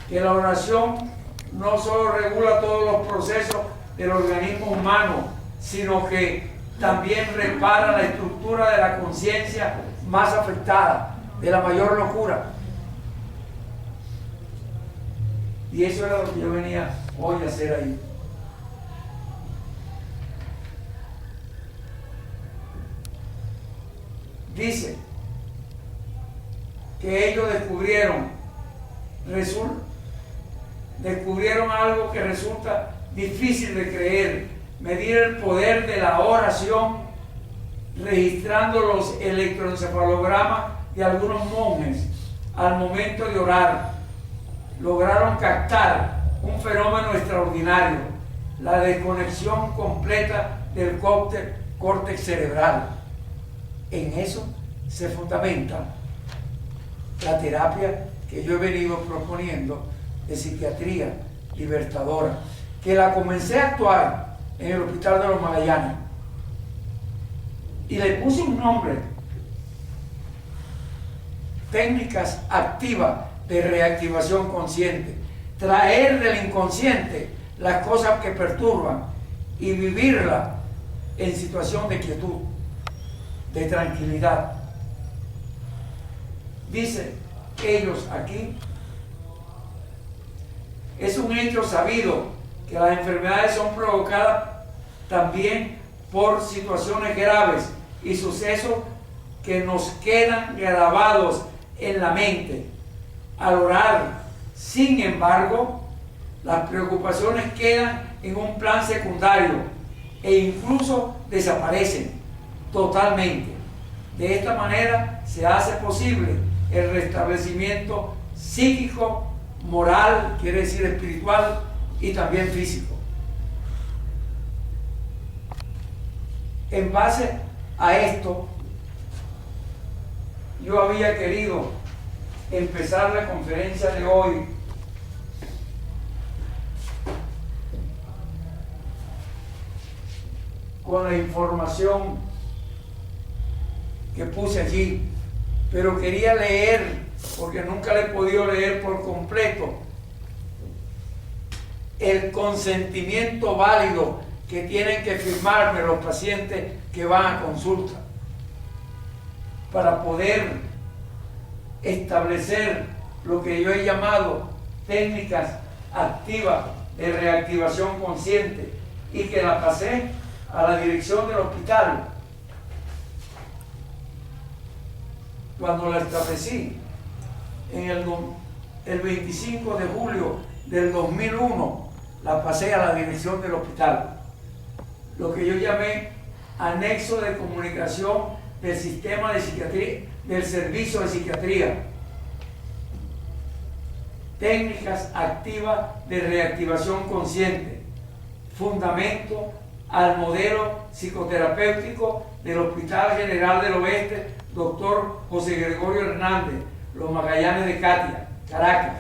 [SPEAKER 1] que la oración no solo regula todos los procesos del organismo humano, sino que también repara la estructura de la conciencia más afectada, de la mayor locura. Y eso era lo que yo venía hoy a hacer ahí. Dice que ellos descubrieron algo que resulta difícil de creer: medir el poder de la oración registrando los electroencefalogramas de algunos monjes al momento de orar. Lograron captar un fenómeno extraordinario: la desconexión completa del córtex cerebral. En eso se fundamenta la terapia que yo he venido proponiendo de psiquiatría libertadora, que la comencé a actuar en el Hospital de los Magallanes y le puse un nombre: técnicas activas de reactivación consciente. Traer del inconsciente las cosas que perturban y vivirla en situación de quietud, de tranquilidad. Dice ellos aquí: es un hecho sabido que las enfermedades son provocadas también por situaciones graves y sucesos que nos quedan grabados en la mente. Al orar, sin embargo, las preocupaciones quedan en un plan secundario e incluso desaparecen totalmente. De esta manera se hace posible el restablecimiento psíquico, moral, quiere decir espiritual, y también físico. En base a esto, yo había querido empezar la conferencia de hoy con la información que puse allí, pero quería leer, porque nunca le he podido leer por completo, el consentimiento válido que tienen que firmarme los pacientes que van a consulta para poder establecer lo que yo he llamado técnicas activas de reactivación consciente, y que la pasé a la dirección del hospital. Cuando la establecí en el 25 de julio del 2001, la pasé a la dirección del hospital, lo que yo llamé anexo de comunicación del sistema de psiquiatría, del servicio de psiquiatría, técnicas activas de reactivación consciente, fundamento al modelo psicoterapéutico del Hospital General del Oeste, Dr. José Gregorio Hernández, Los Magallanes de Catia, Caracas,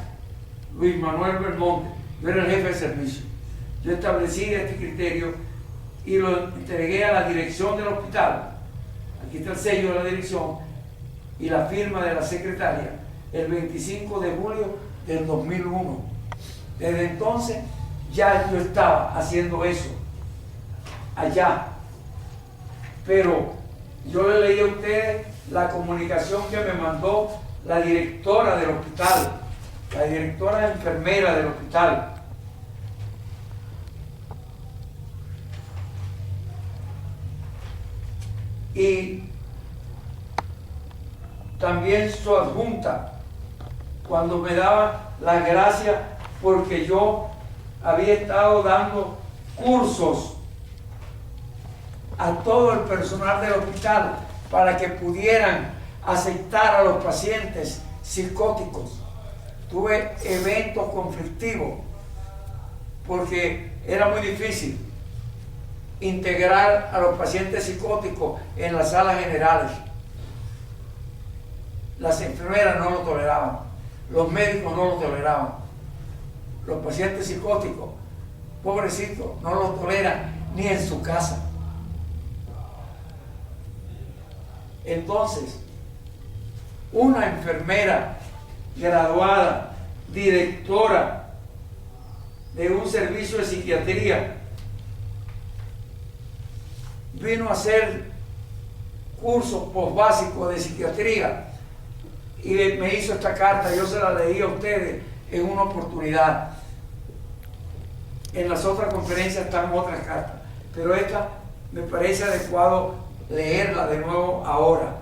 [SPEAKER 1] Luis Manuel Belmonte. Yo era el jefe de servicio. yo establecí este criterio y lo entregué a la dirección del hospital. Aquí está el sello de la dirección y la firma de la secretaria el 25 de julio del 2001. Desde entonces ya yo estaba haciendo eso allá, pero yo le leí a ustedes la comunicación que me mandó la directora del hospital, la directora enfermera del hospital. Y también su adjunta, cuando me daba las gracias porque yo había estado dando cursos a todo el personal del hospital para que pudieran aceptar a los pacientes psicóticos. Tuve eventos conflictivos porque era muy difícil integrar a los pacientes psicóticos en las salas generales. Las enfermeras no lo toleraban, los médicos no lo toleraban, los pacientes psicóticos, pobrecitos, no lo toleran ni en su casa. Entonces, una enfermera graduada, directora de un servicio de psiquiatría, vino a hacer cursos postbásicos de psiquiatría y me hizo esta carta. Yo se la leí a ustedes en una oportunidad. En las otras conferencias están otras cartas, pero esta me parece adecuado leerla de nuevo ahora.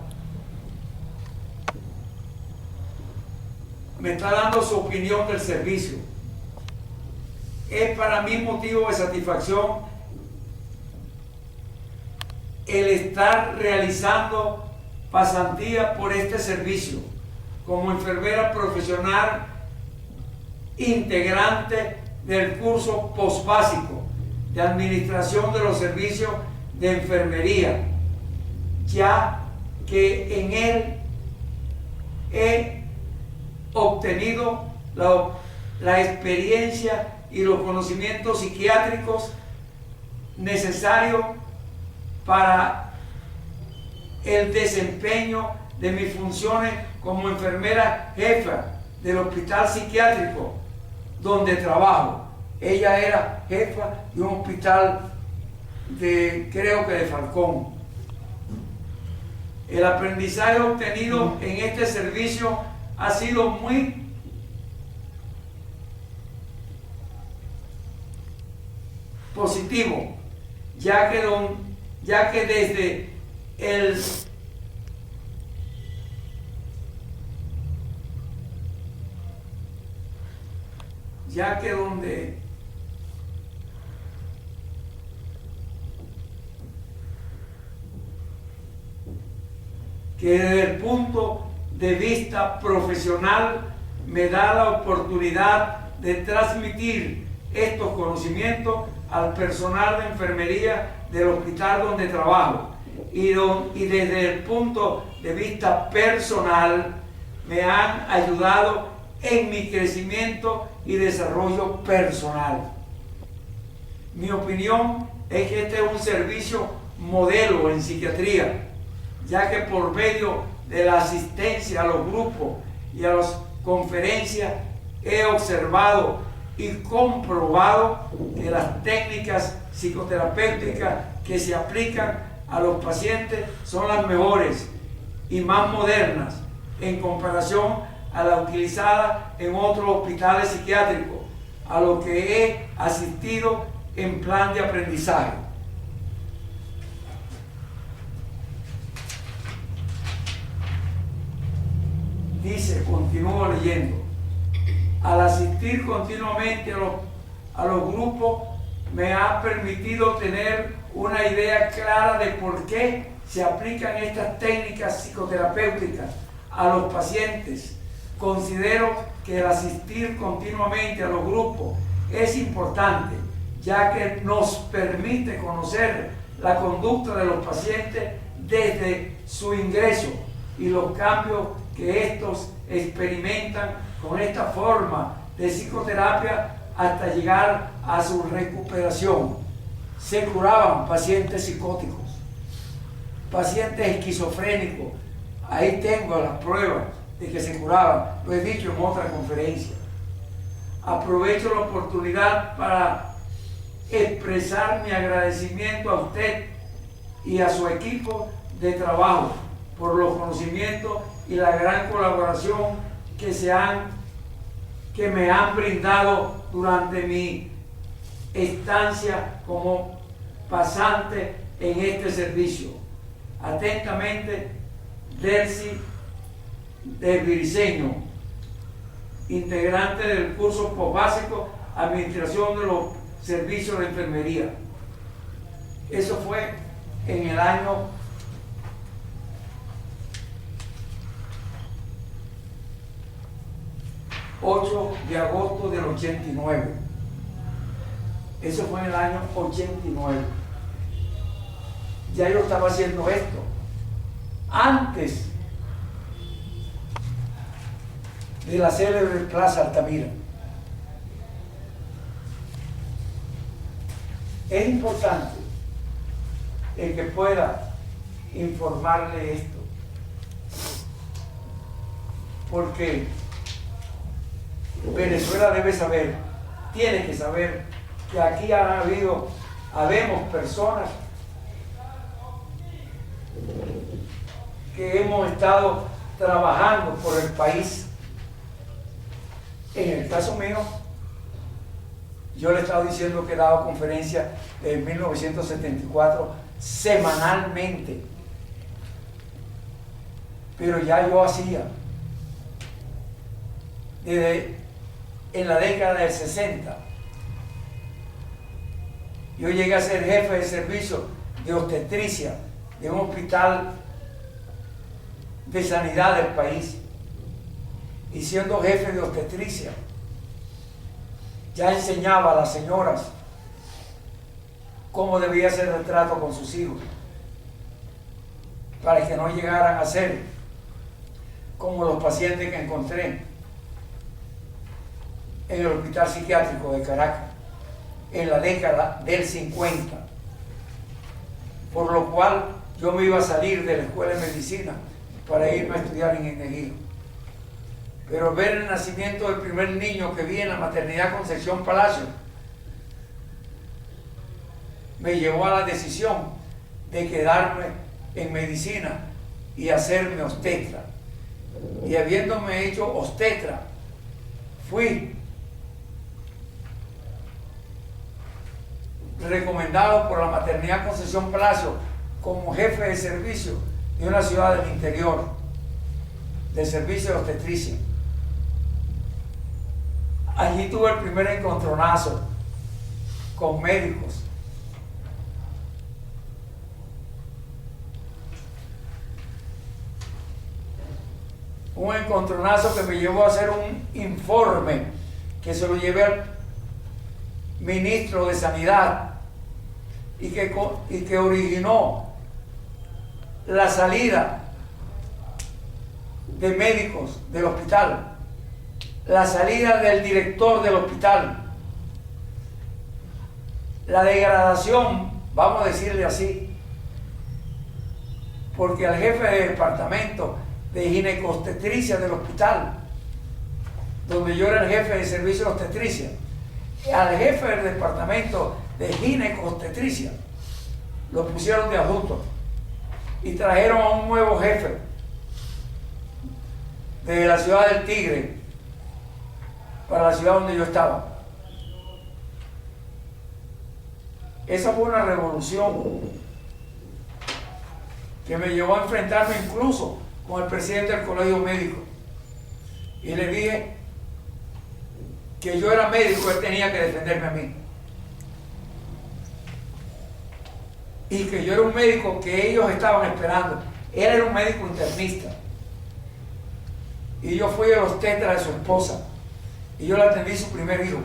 [SPEAKER 1] Me está dando su opinión del servicio. Es para mí motivo de satisfacción el estar realizando pasantía por este servicio como enfermera profesional integrante del curso postbásico de administración de los servicios de enfermería, ya que en él he obtenido la experiencia y los conocimientos psiquiátricos necesarios para el desempeño de mis funciones como enfermera jefa del hospital psiquiátrico donde trabajo. Ella era jefa de un hospital creo que de Falcón. El aprendizaje obtenido en este servicio ha sido muy positivo, ya que desde el desde el punto de vista profesional me da la oportunidad de transmitir estos conocimientos al personal de enfermería del hospital donde trabajo y desde el punto de vista personal me han ayudado en mi crecimiento y desarrollo personal. Mi opinión es que este es un servicio modelo en psiquiatría, ya que por medio de la asistencia a los grupos y a las conferencias he observado y comprobado que las técnicas psicoterapéuticas que se aplican a los pacientes son las mejores y más modernas en comparación a la utilizada en otros hospitales psiquiátricos a los que he asistido en plan de aprendizaje. Dice, continúo leyendo, al asistir continuamente a los grupos me ha permitido tener una idea clara de por qué se aplican estas técnicas psicoterapéuticas a los pacientes. Considero que el asistir continuamente a los grupos es importante, ya que nos permite conocer la conducta de los pacientes desde su ingreso y los cambios que estos experimentan con esta forma de psicoterapia hasta llegar a su recuperación. Se curaban pacientes psicóticos, pacientes esquizofrénicos. Ahí tengo las pruebas de que se curaban. Lo he dicho en otra conferencia. Aprovecho la oportunidad para expresar mi agradecimiento a usted y a su equipo de trabajo por los conocimientos y la gran colaboración que me han brindado durante mi estancia como pasante en este servicio. Atentamente, Delcy de Briceño, integrante del curso postbásico Administración de los Servicios de Enfermería. Eso fue en el año 8 de agosto del 89. Eso fue en el año 89. Ya yo estaba haciendo esto antes de la célebre Plaza Altamira. Es importante el que pueda informarle esto, porque Venezuela debe saber, tiene que saber que aquí habemos personas que hemos estado trabajando por el país. En el caso mío, yo le he estado diciendo que he dado conferencias en 1974 semanalmente, pero ya yo hacía desde en la década del 60. Yo llegué a ser jefe de servicio de obstetricia de un hospital de sanidad del país, y siendo jefe de obstetricia ya enseñaba a las señoras cómo debía ser el trato con sus hijos para que no llegaran a ser como los pacientes que encontré en el hospital psiquiátrico de Caracas en la década del 50, por lo cual yo me iba a salir de la escuela de medicina para irme a estudiar ingeniería. Pero ver el nacimiento del primer niño que vi en la maternidad Concepción Palacio me llevó a la decisión de quedarme en medicina y hacerme obstetra. Y habiéndome hecho obstetra, fui recomendado por la maternidad Concepción Palacio como jefe de servicio de una ciudad del interior, de servicio de obstetricia. Allí tuve el primer encontronazo con médicos. Un encontronazo que me llevó a hacer un informe que se lo llevé al ministro de Sanidad y que originó la salida de médicos del hospital, la salida del director del hospital, la degradación, vamos a decirle así, porque al jefe de departamento de ginecobstetricia del hospital, donde yo era el jefe de servicio de obstetricia, al jefe del departamento de ginecobstetricia lo pusieron de adjunto y trajeron a un nuevo jefe de la ciudad del Tigre para la ciudad donde yo estaba. Esa fue una revolución que me llevó a enfrentarme incluso con el presidente del colegio médico, y le dije que yo era médico, él tenía que defenderme a mí, y que yo era un médico que ellos estaban esperando. Él era un médico internista y yo fui el obstetra de su esposa y yo le atendí su primer hijo.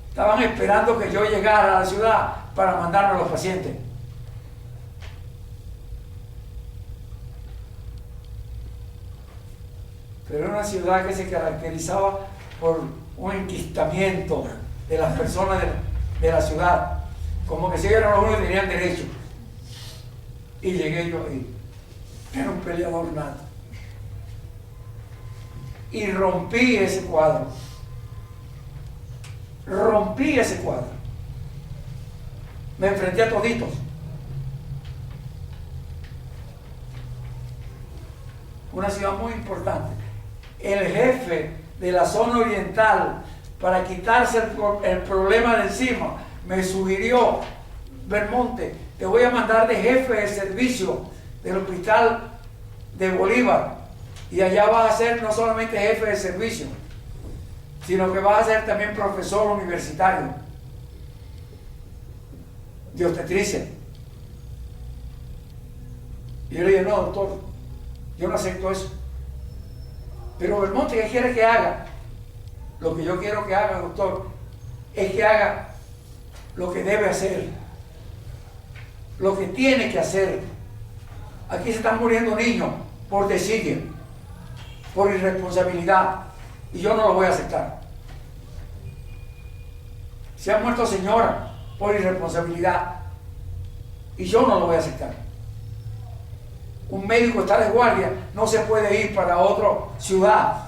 [SPEAKER 1] Estaban esperando que yo llegara a la ciudad para mandarme a los pacientes. Pero era una ciudad que se caracterizaba por un enquistamiento de las personas de la ciudad, como que si eran los únicos que tenían derecho. Y llegué yo ahí, era un peleador nato. Y rompí ese cuadro. Rompí ese cuadro. Me enfrenté a toditos. Una ciudad muy importante. El jefe de la zona oriental, para quitarse el problema de encima, me sugirió: Belmonte, te voy a mandar de jefe de servicio del hospital de Bolívar, y allá vas a ser no solamente jefe de servicio, sino que vas a ser también profesor universitario de obstetricia. Y yo le dije: no, doctor, yo no acepto eso. Pero Belmonte, ¿qué quiere que haga? Lo que yo quiero que haga, doctor, es que haga lo que debe hacer, lo que tiene que hacer. Aquí se están muriendo niños por desidia, por irresponsabilidad, y yo no lo voy a aceptar. Se han muerto señoras por irresponsabilidad, y yo no lo voy a aceptar. Un médico está de guardia, no se puede ir para otra ciudad.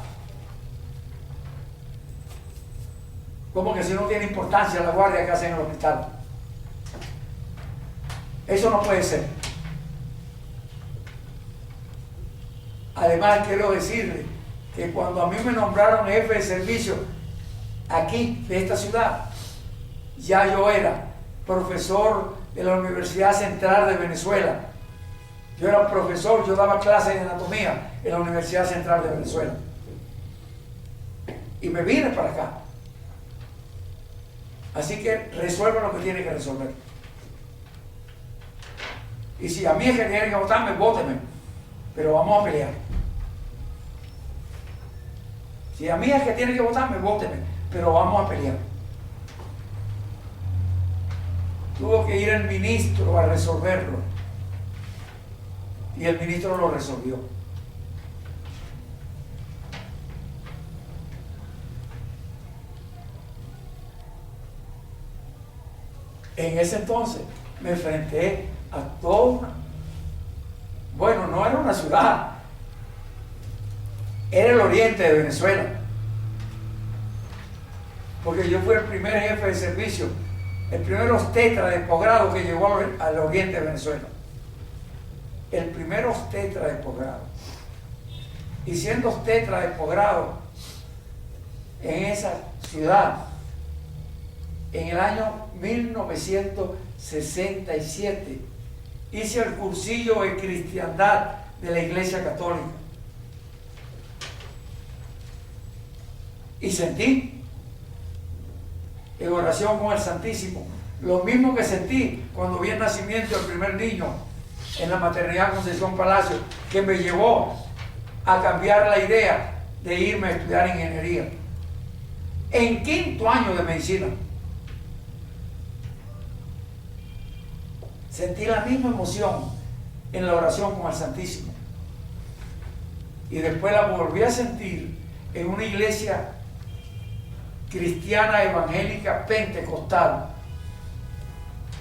[SPEAKER 1] Como que si no tiene importancia la guardia que hacen en el hospital. Eso no puede ser. Además, quiero decirle que cuando a mí me nombraron jefe de servicio aquí, de esta ciudad, ya yo era profesor de la Universidad Central de Venezuela. Yo era profesor, yo daba clases de anatomía en la Universidad Central de Venezuela. Y me vine para acá. Así que resuelva lo que tiene que resolver. Y si a mí es que tienen que votarme, vótenme. Pero vamos a pelear. Si a mí es que tienen que votarme, vótenme. Pero vamos a pelear. Tuvo que ir el ministro a resolverlo. Y el ministro lo resolvió. En ese entonces me enfrenté a toda bueno, no era una ciudad, era el oriente de Venezuela, porque yo fui el primer jefe de servicio, el primer obstetra de posgrado que llegó al oriente de Venezuela, el primer obstetra de posgrado. Y siendo obstetra de posgrado en esa ciudad, en el año 1967, hice el cursillo de cristiandad de la Iglesia Católica. Y sentí, en oración con el Santísimo, lo mismo que sentí cuando vi el nacimiento del primer niño en la maternidad Concepción Palacio, que me llevó a cambiar la idea de irme a estudiar ingeniería. En quinto año de medicina, sentí la misma emoción en la oración con el Santísimo. Y después la volví a sentir en una iglesia cristiana evangélica pentecostal,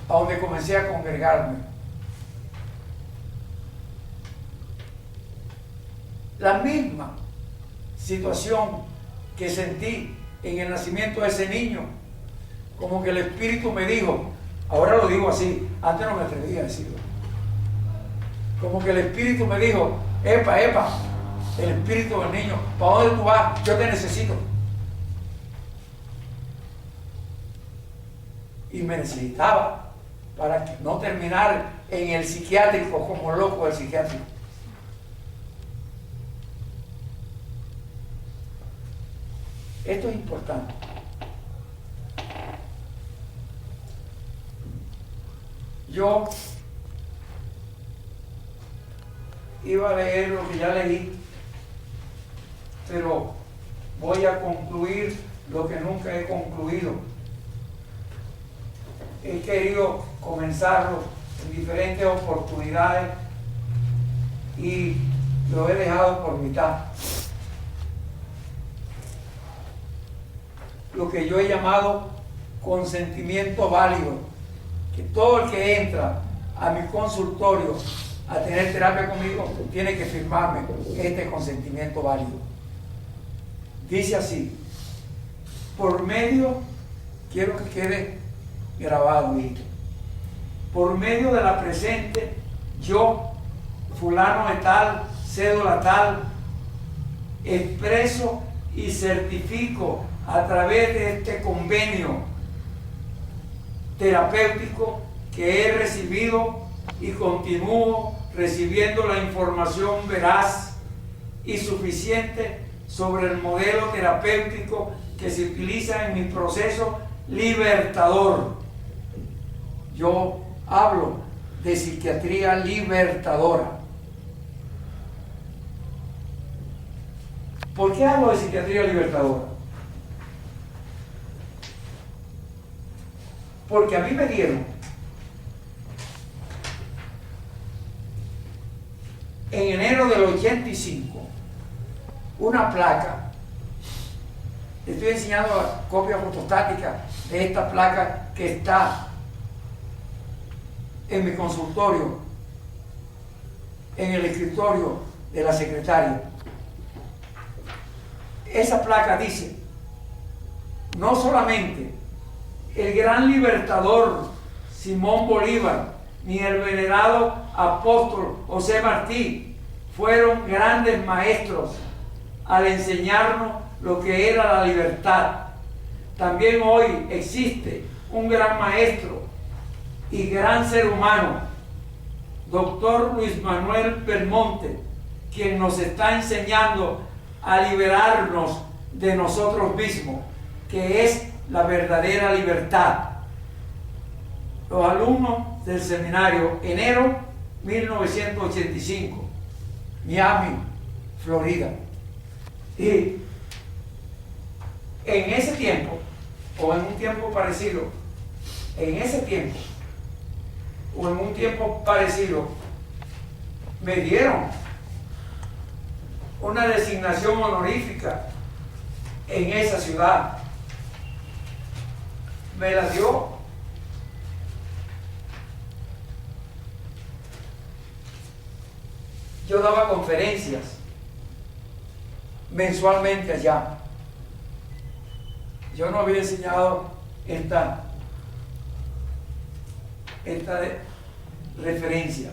[SPEAKER 1] a donde comencé a congregarme. La misma situación que sentí en el nacimiento de ese niño, como que el Espíritu me dijo, ahora lo digo así, antes no me atrevía a decirlo, como que el Espíritu me dijo, epa, el Espíritu del niño, ¿para dónde tú vas? Yo te necesito. Y me necesitaba para no terminar en el psiquiátrico como loco del psiquiátrico. Esto es importante. Yo iba a leer lo que ya leí, pero voy a concluir lo que nunca he concluido. He querido comenzarlo en diferentes oportunidades y lo he dejado por mitad. lo que yo he llamado consentimiento válido, que todo el que entra a mi consultorio a tener terapia conmigo tiene que firmarme este consentimiento válido. Dice así: por medio, quiero que quede grabado esto, por medio de la presente, yo, fulano de tal, cédula tal, expreso y certifico a través de este convenio terapéutico que he recibido y continúo recibiendo la información veraz y suficiente sobre el modelo terapéutico que se utiliza en mi proceso libertador. Yo hablo de psiquiatría libertadora. ¿Por qué hablo de psiquiatría libertadora? Porque a mí me dieron en enero del 85 una placa. Estoy enseñando la copia fotostática de esta placa que está en mi consultorio, en el escritorio de la secretaria. Esa placa dice: no solamente el gran libertador Simón Bolívar ni el venerado apóstol José Martí fueron grandes maestros al enseñarnos lo que era la libertad. También hoy existe un gran maestro y gran ser humano, doctor Luis Manuel Belmonte, quien nos está enseñando a liberarnos de nosotros mismos, que es la verdadera libertad. Los alumnos del seminario, enero 1985, Miami, Florida. Y en ese tiempo, o en un tiempo parecido, me dieron una designación honorífica en esa ciudad. Me la dio yo daba conferencias mensualmente allá. Yo no había enseñado esta referencia.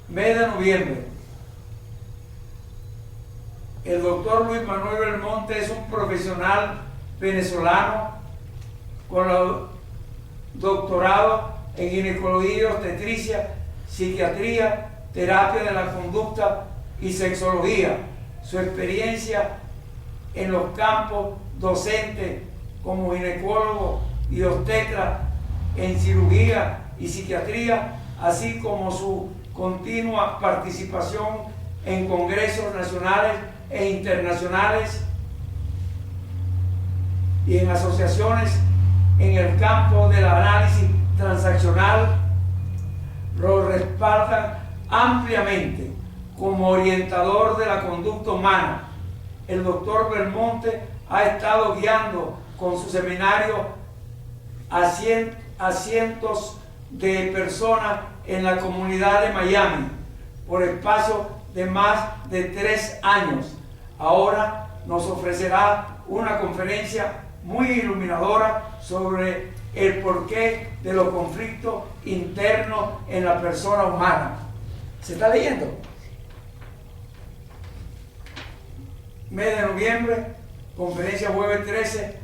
[SPEAKER 1] Mes de noviembre. El doctor Luis Manuel Belmonte es un profesional venezolano con doctorado en ginecología y obstetricia, psiquiatría, terapia de la conducta y sexología. Su experiencia en los campos docentes como ginecólogo y obstetra, en cirugía y psiquiatría, así como su continua participación en congresos nacionales e internacionales y en asociaciones en el campo del análisis transaccional, lo respaldan ampliamente como orientador de la conducta humana. El doctor Belmonte ha estado guiando con su seminario a cientos de personas en la comunidad de Miami por espacio de más de 3 años. Ahora nos ofrecerá una conferencia muy iluminadora sobre el porqué de los conflictos internos en la persona humana. ¿Se está leyendo? Mes de noviembre, conferencia jueves 13,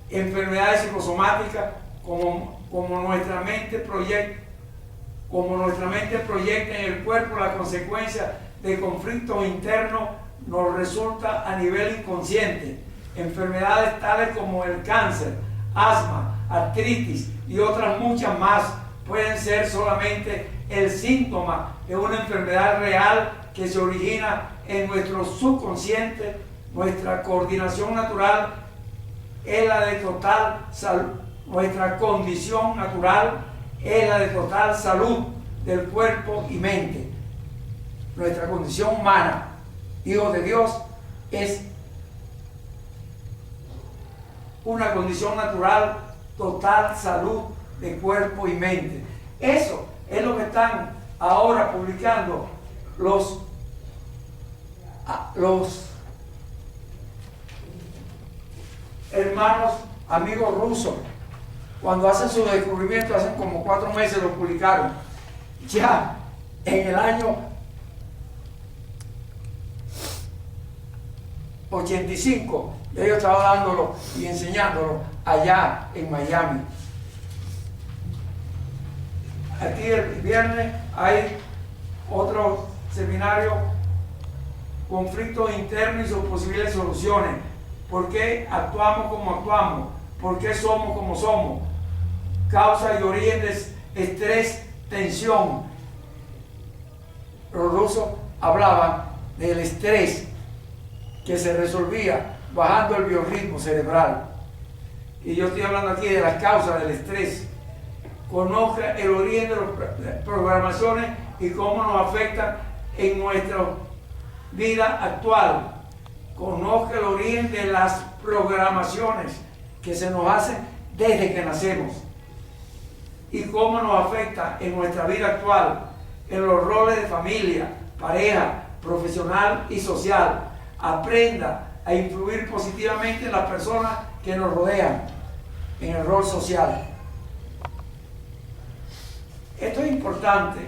[SPEAKER 1] enfermedades psicosomáticas, como nuestra mente proyecta en el cuerpo la consecuencia de conflictos internos nos resulta a nivel inconsciente. Enfermedades tales como el cáncer, asma, artritis y otras muchas más pueden ser solamente el síntoma de una enfermedad real que se origina en nuestro subconsciente. Nuestra coordinación natural es la de total salud. Nuestra condición natural es la de total salud del cuerpo y mente. Nuestra condición humana, hijos de Dios, es una condición natural, total salud de cuerpo y mente. Eso es lo que están ahora publicando los hermanos, amigos rusos. Cuando hacen su descubrimiento, hacen como 4 meses lo publicaron. Ya en el año 85, ellos estaban dándolo y enseñándolo allá en Miami. Aquí el viernes hay otro seminario, conflictos internos y sus posibles soluciones. ¿Por qué actuamos como actuamos? ¿Por qué somos como somos? Causa y origen de estrés, tensión. Los rusos hablaban del estrés que se resolvía bajando el biorritmo cerebral. Y yo estoy hablando aquí de las causas del estrés. Conozca el origen de las programaciones y cómo nos afectan en nuestra vida actual. Conozca el origen de las programaciones que se nos hacen desde que nacemos y cómo nos afecta en nuestra vida actual, en los roles de familia, pareja, profesional y social. Aprenda a influir positivamente en las personas que nos rodean, en el rol social. Esto es importante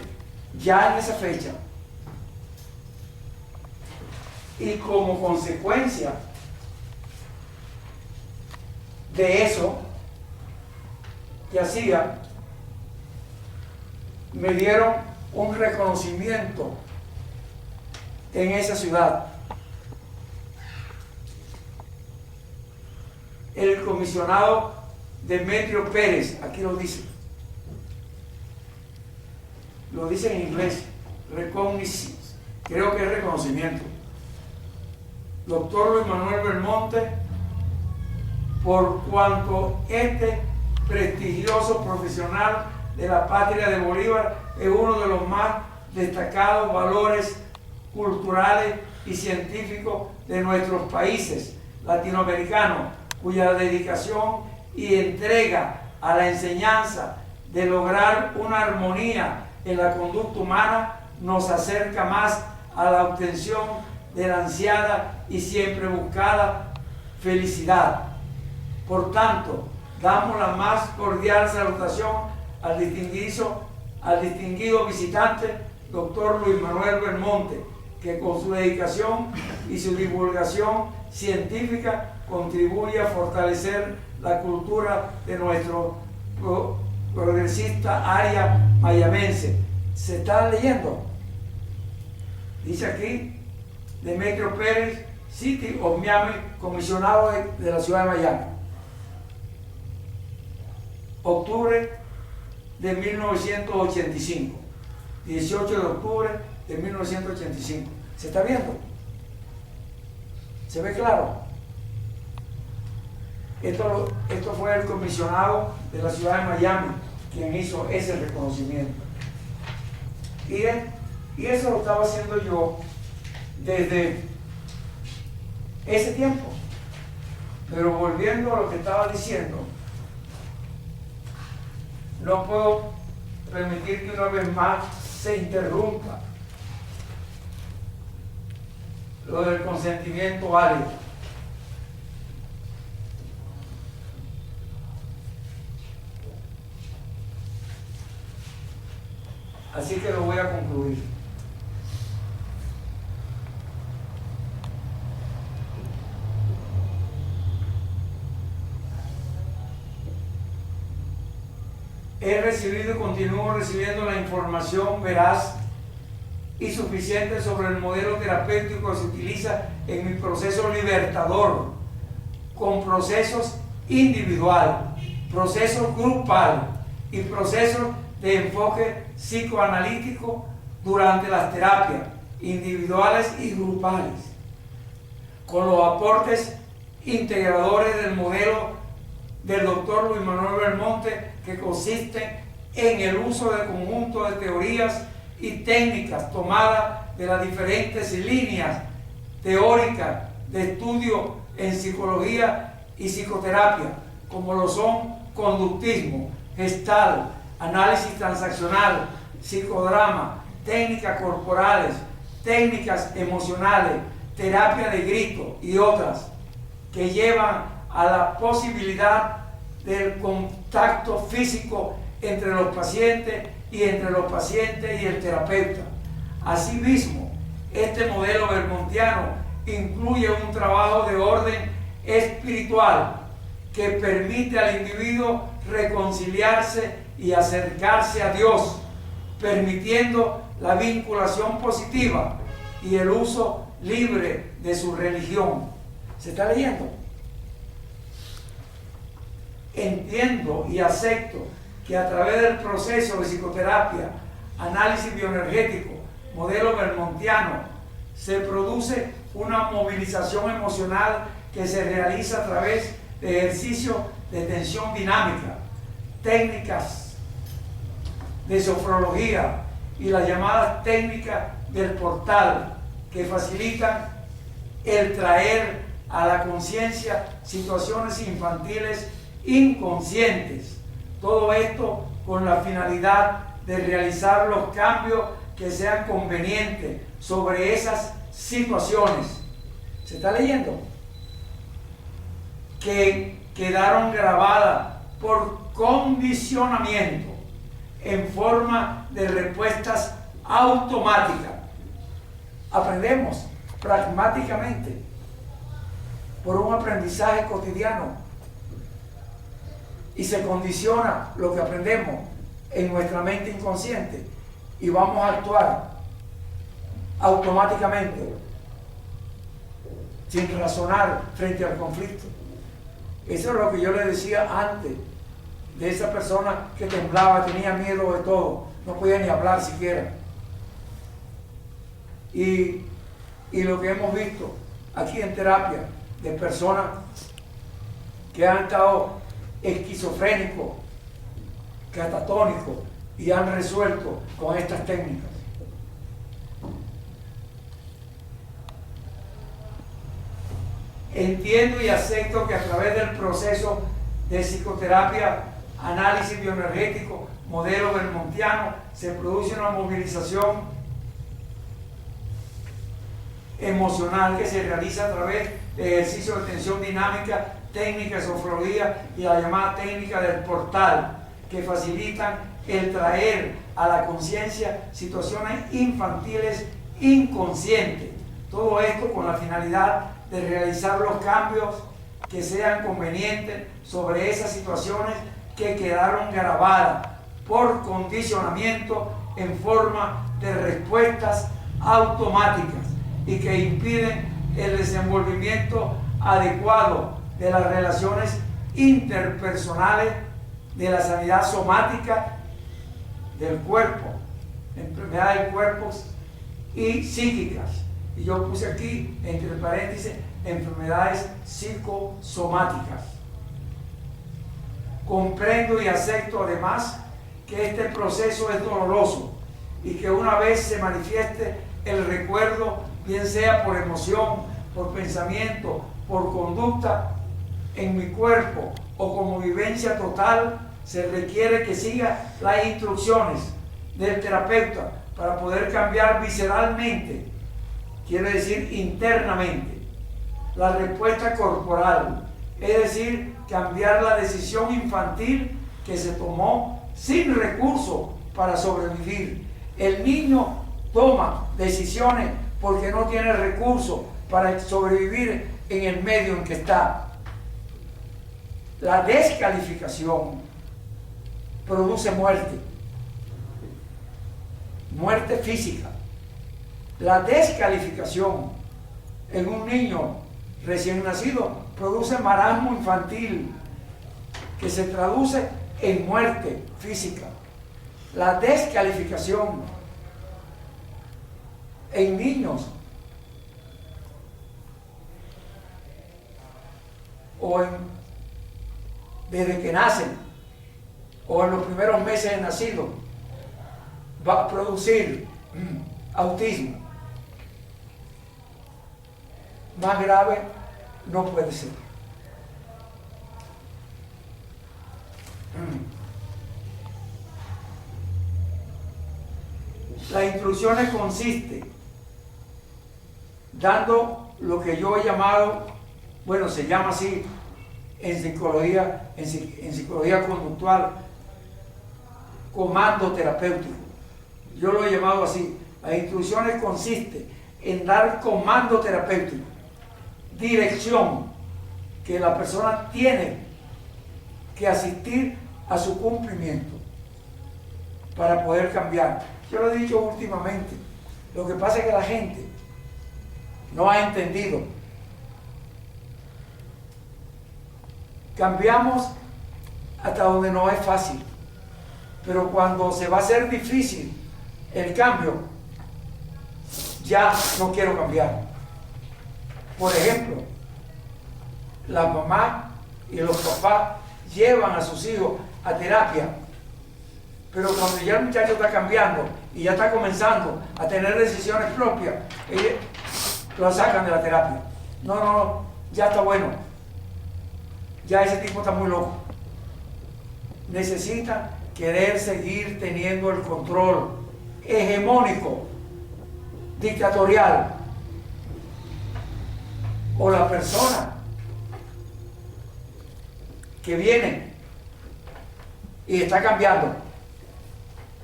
[SPEAKER 1] ya en esa fecha. Y como consecuencia de eso que hacía, me dieron un reconocimiento en esa ciudad. El comisionado Demetrio Pérez, aquí lo dice en inglés, reconnaissance, creo que es reconocimiento. Doctor Luis Manuel Belmonte, por cuanto este prestigioso profesional de la patria de Bolívar es uno de los más destacados valores culturales y científicos de nuestros países latinoamericanos, cuya dedicación y entrega a la enseñanza de lograr una armonía en la conducta humana nos acerca más a la obtención de la ansiada y siempre buscada felicidad. Por tanto, damos la más cordial salutación al distinguido visitante, doctor Luis Manuel Belmonte, que con su dedicación y su divulgación científica contribuye a fortalecer la cultura de nuestro progresista área mayamense. ¿Se está leyendo? Dice aquí, Demetrio Pérez, City of Miami, comisionado de la ciudad de Miami. Octubre de 1985. 18 de octubre de 1985. ¿Se está viendo? ¿Se ve claro? Esto fue el comisionado de la ciudad de Miami quien hizo ese reconocimiento. Y eso lo estaba haciendo yo desde ese tiempo. Pero volviendo a lo que estaba diciendo, no puedo permitir que una vez más se interrumpa lo del consentimiento válido. Así que lo voy a concluir. He recibido y continúo recibiendo la información veraz y suficiente sobre el modelo terapéutico que se utiliza en mi proceso libertador, con procesos individual, procesos grupal y procesos de enfoque psicoanalítico durante las terapias individuales y grupales, con los aportes integradores del modelo del doctor Luis Manuel Belmonte, que consiste en el uso del conjunto de teorías y técnicas tomadas de las diferentes líneas teóricas de estudio en psicología y psicoterapia, como lo son conductismo, gestal, análisis transaccional, psicodrama, técnicas corporales, técnicas emocionales, terapia de grito y otras que llevan a la posibilidad del contacto físico entre los pacientes y entre los pacientes y el terapeuta. Asimismo, este modelo vermontiano incluye un trabajo de orden espiritual que permite al individuo reconciliarse y acercarse a Dios, permitiendo la vinculación positiva y el uso libre de su religión. ¿Se está leyendo? Entiendo y acepto que a través del proceso de psicoterapia, análisis bioenergético, modelo vermontiano, se produce una movilización emocional que se realiza a través de ejercicios de tensión dinámica, técnicas de sofrología y las llamadas técnicas del portal, que facilitan el traer a la conciencia situaciones infantiles inconscientes. Todo esto con la finalidad de realizar los cambios que sean convenientes sobre esas situaciones. ¿Se está leyendo? Que quedaron grabadas por condicionamiento en forma de respuestas automáticas. Aprendemos pragmáticamente por un aprendizaje cotidiano y se condiciona lo que aprendemos en nuestra mente inconsciente y vamos a actuar automáticamente sin razonar frente al conflicto. Eso es lo que yo le decía antes de esa persona que temblaba, tenía miedo de todo, no podía ni hablar siquiera. Y lo que hemos visto aquí en terapia de personas que han estado esquizofrénicos, catatónicos y han resuelto con estas técnicas. Entiendo y acepto que a través del proceso de psicoterapia, análisis bioenergético, modelo vermontiano, se produce una movilización emocional que se realiza a través de ejercicios de tensión dinámica, técnica de sofrología y la llamada técnica del portal, que facilitan el traer a la conciencia situaciones infantiles inconscientes. Todo esto con la finalidad de realizar los cambios que sean convenientes sobre esas situaciones que quedaron grabadas por condicionamiento en forma de respuestas automáticas y que impiden el desenvolvimiento adecuado de las relaciones interpersonales, de la sanidad somática del cuerpo, enfermedades del cuerpo y psíquicas. Y yo puse aquí, entre paréntesis, enfermedades psicosomáticas. Comprendo y acepto además que este proceso es doloroso y que una vez se manifieste el recuerdo, bien sea por emoción, por pensamiento, por conducta en mi cuerpo o como vivencia total, se requiere que siga las instrucciones del terapeuta para poder cambiar visceralmente, quiere decir internamente, la respuesta corporal, es decir, cambiar la decisión infantil que se tomó sin recursos para sobrevivir. El niño toma decisiones porque no tiene recursos para sobrevivir en el medio en que está. La descalificación produce muerte, muerte física. La descalificación en un niño recién nacido produce marasmo infantil que se traduce en muerte física. La descalificación en niños o desde que nacen o en los primeros meses de nacido va a producir autismo. Más grave no puede ser. instrucciones consiste dando lo que yo he llamado, bueno, se llama así en psicología conductual, comando terapéutico. Yo lo he llamado así. Las instrucciones consiste en dar comando terapéutico, dirección que la persona tiene que asistir a su cumplimiento para poder cambiar. Yo lo he dicho últimamente, lo que pasa es que la gente no ha entendido. Cambiamos hasta donde no es fácil, pero cuando se va a hacer difícil el cambio, ya no quiero cambiar. Por ejemplo, las mamás y los papás llevan a sus hijos a terapia, pero cuando ya el muchacho está cambiando y ya está comenzando a tener decisiones propias, ellos lo sacan de la terapia. No, ya está bueno. Ya ese tipo está muy loco. Necesita querer seguir teniendo el control hegemónico, dictatorial. O la persona que viene y está cambiando.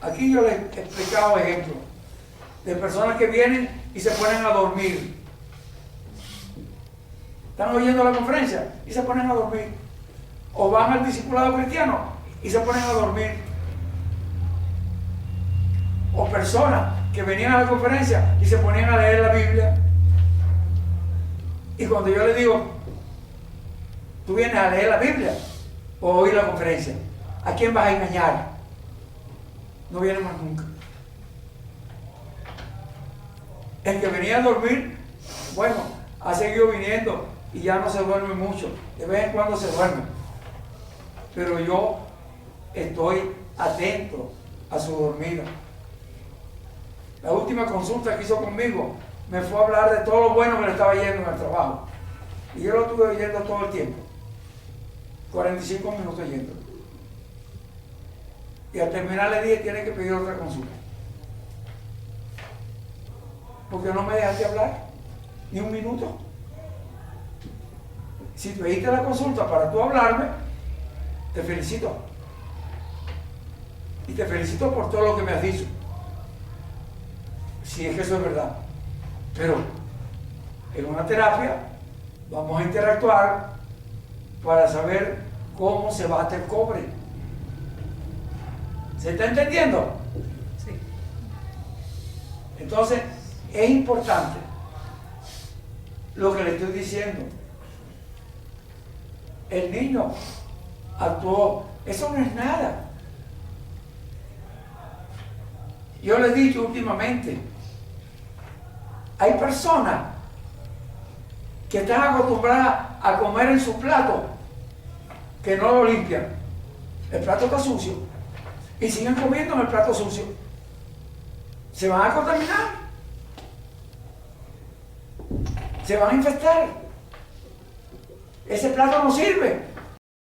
[SPEAKER 1] Aquí yo les he explicado ejemplos de personas que vienen y se ponen a dormir. Están oyendo la conferencia y se ponen a dormir. O van al discipulado cristiano y se ponen a dormir. O personas que venían a la conferencia y se ponían a leer la Biblia. Y cuando yo les digo, tú vienes a leer la Biblia o a oír la conferencia, ¿a quién vas a engañar? No viene más nunca. El que venía a dormir, bueno, ha seguido viniendo y ya no se duerme mucho. De vez en cuando se duerme. Pero yo estoy atento a su dormida. La última consulta que hizo conmigo me fue a hablar de todo lo bueno que le estaba yendo en el trabajo. Y yo lo estuve oyendo todo el tiempo. 45 minutos yendo. Y al terminar le dije, tiene que pedir otra consulta. Porque no me dejaste hablar ni un minuto. Si pediste la consulta para tú hablarme, te felicito. Y te felicito por todo lo que me has dicho. Si es que eso es verdad. Pero en una terapia vamos a interactuar para saber cómo se bate el cobre. ¿Se está entendiendo?
[SPEAKER 2] Sí.
[SPEAKER 1] Entonces, es importante lo que le estoy diciendo. El niño actuó. Eso no es nada. Yo le he dicho últimamente, hay personas que están acostumbradas a comer en su plato, que no lo limpian. El plato está sucio y siguen comiendo en el plato sucio. Se van a contaminar, se van a infestar. Ese plato no sirve.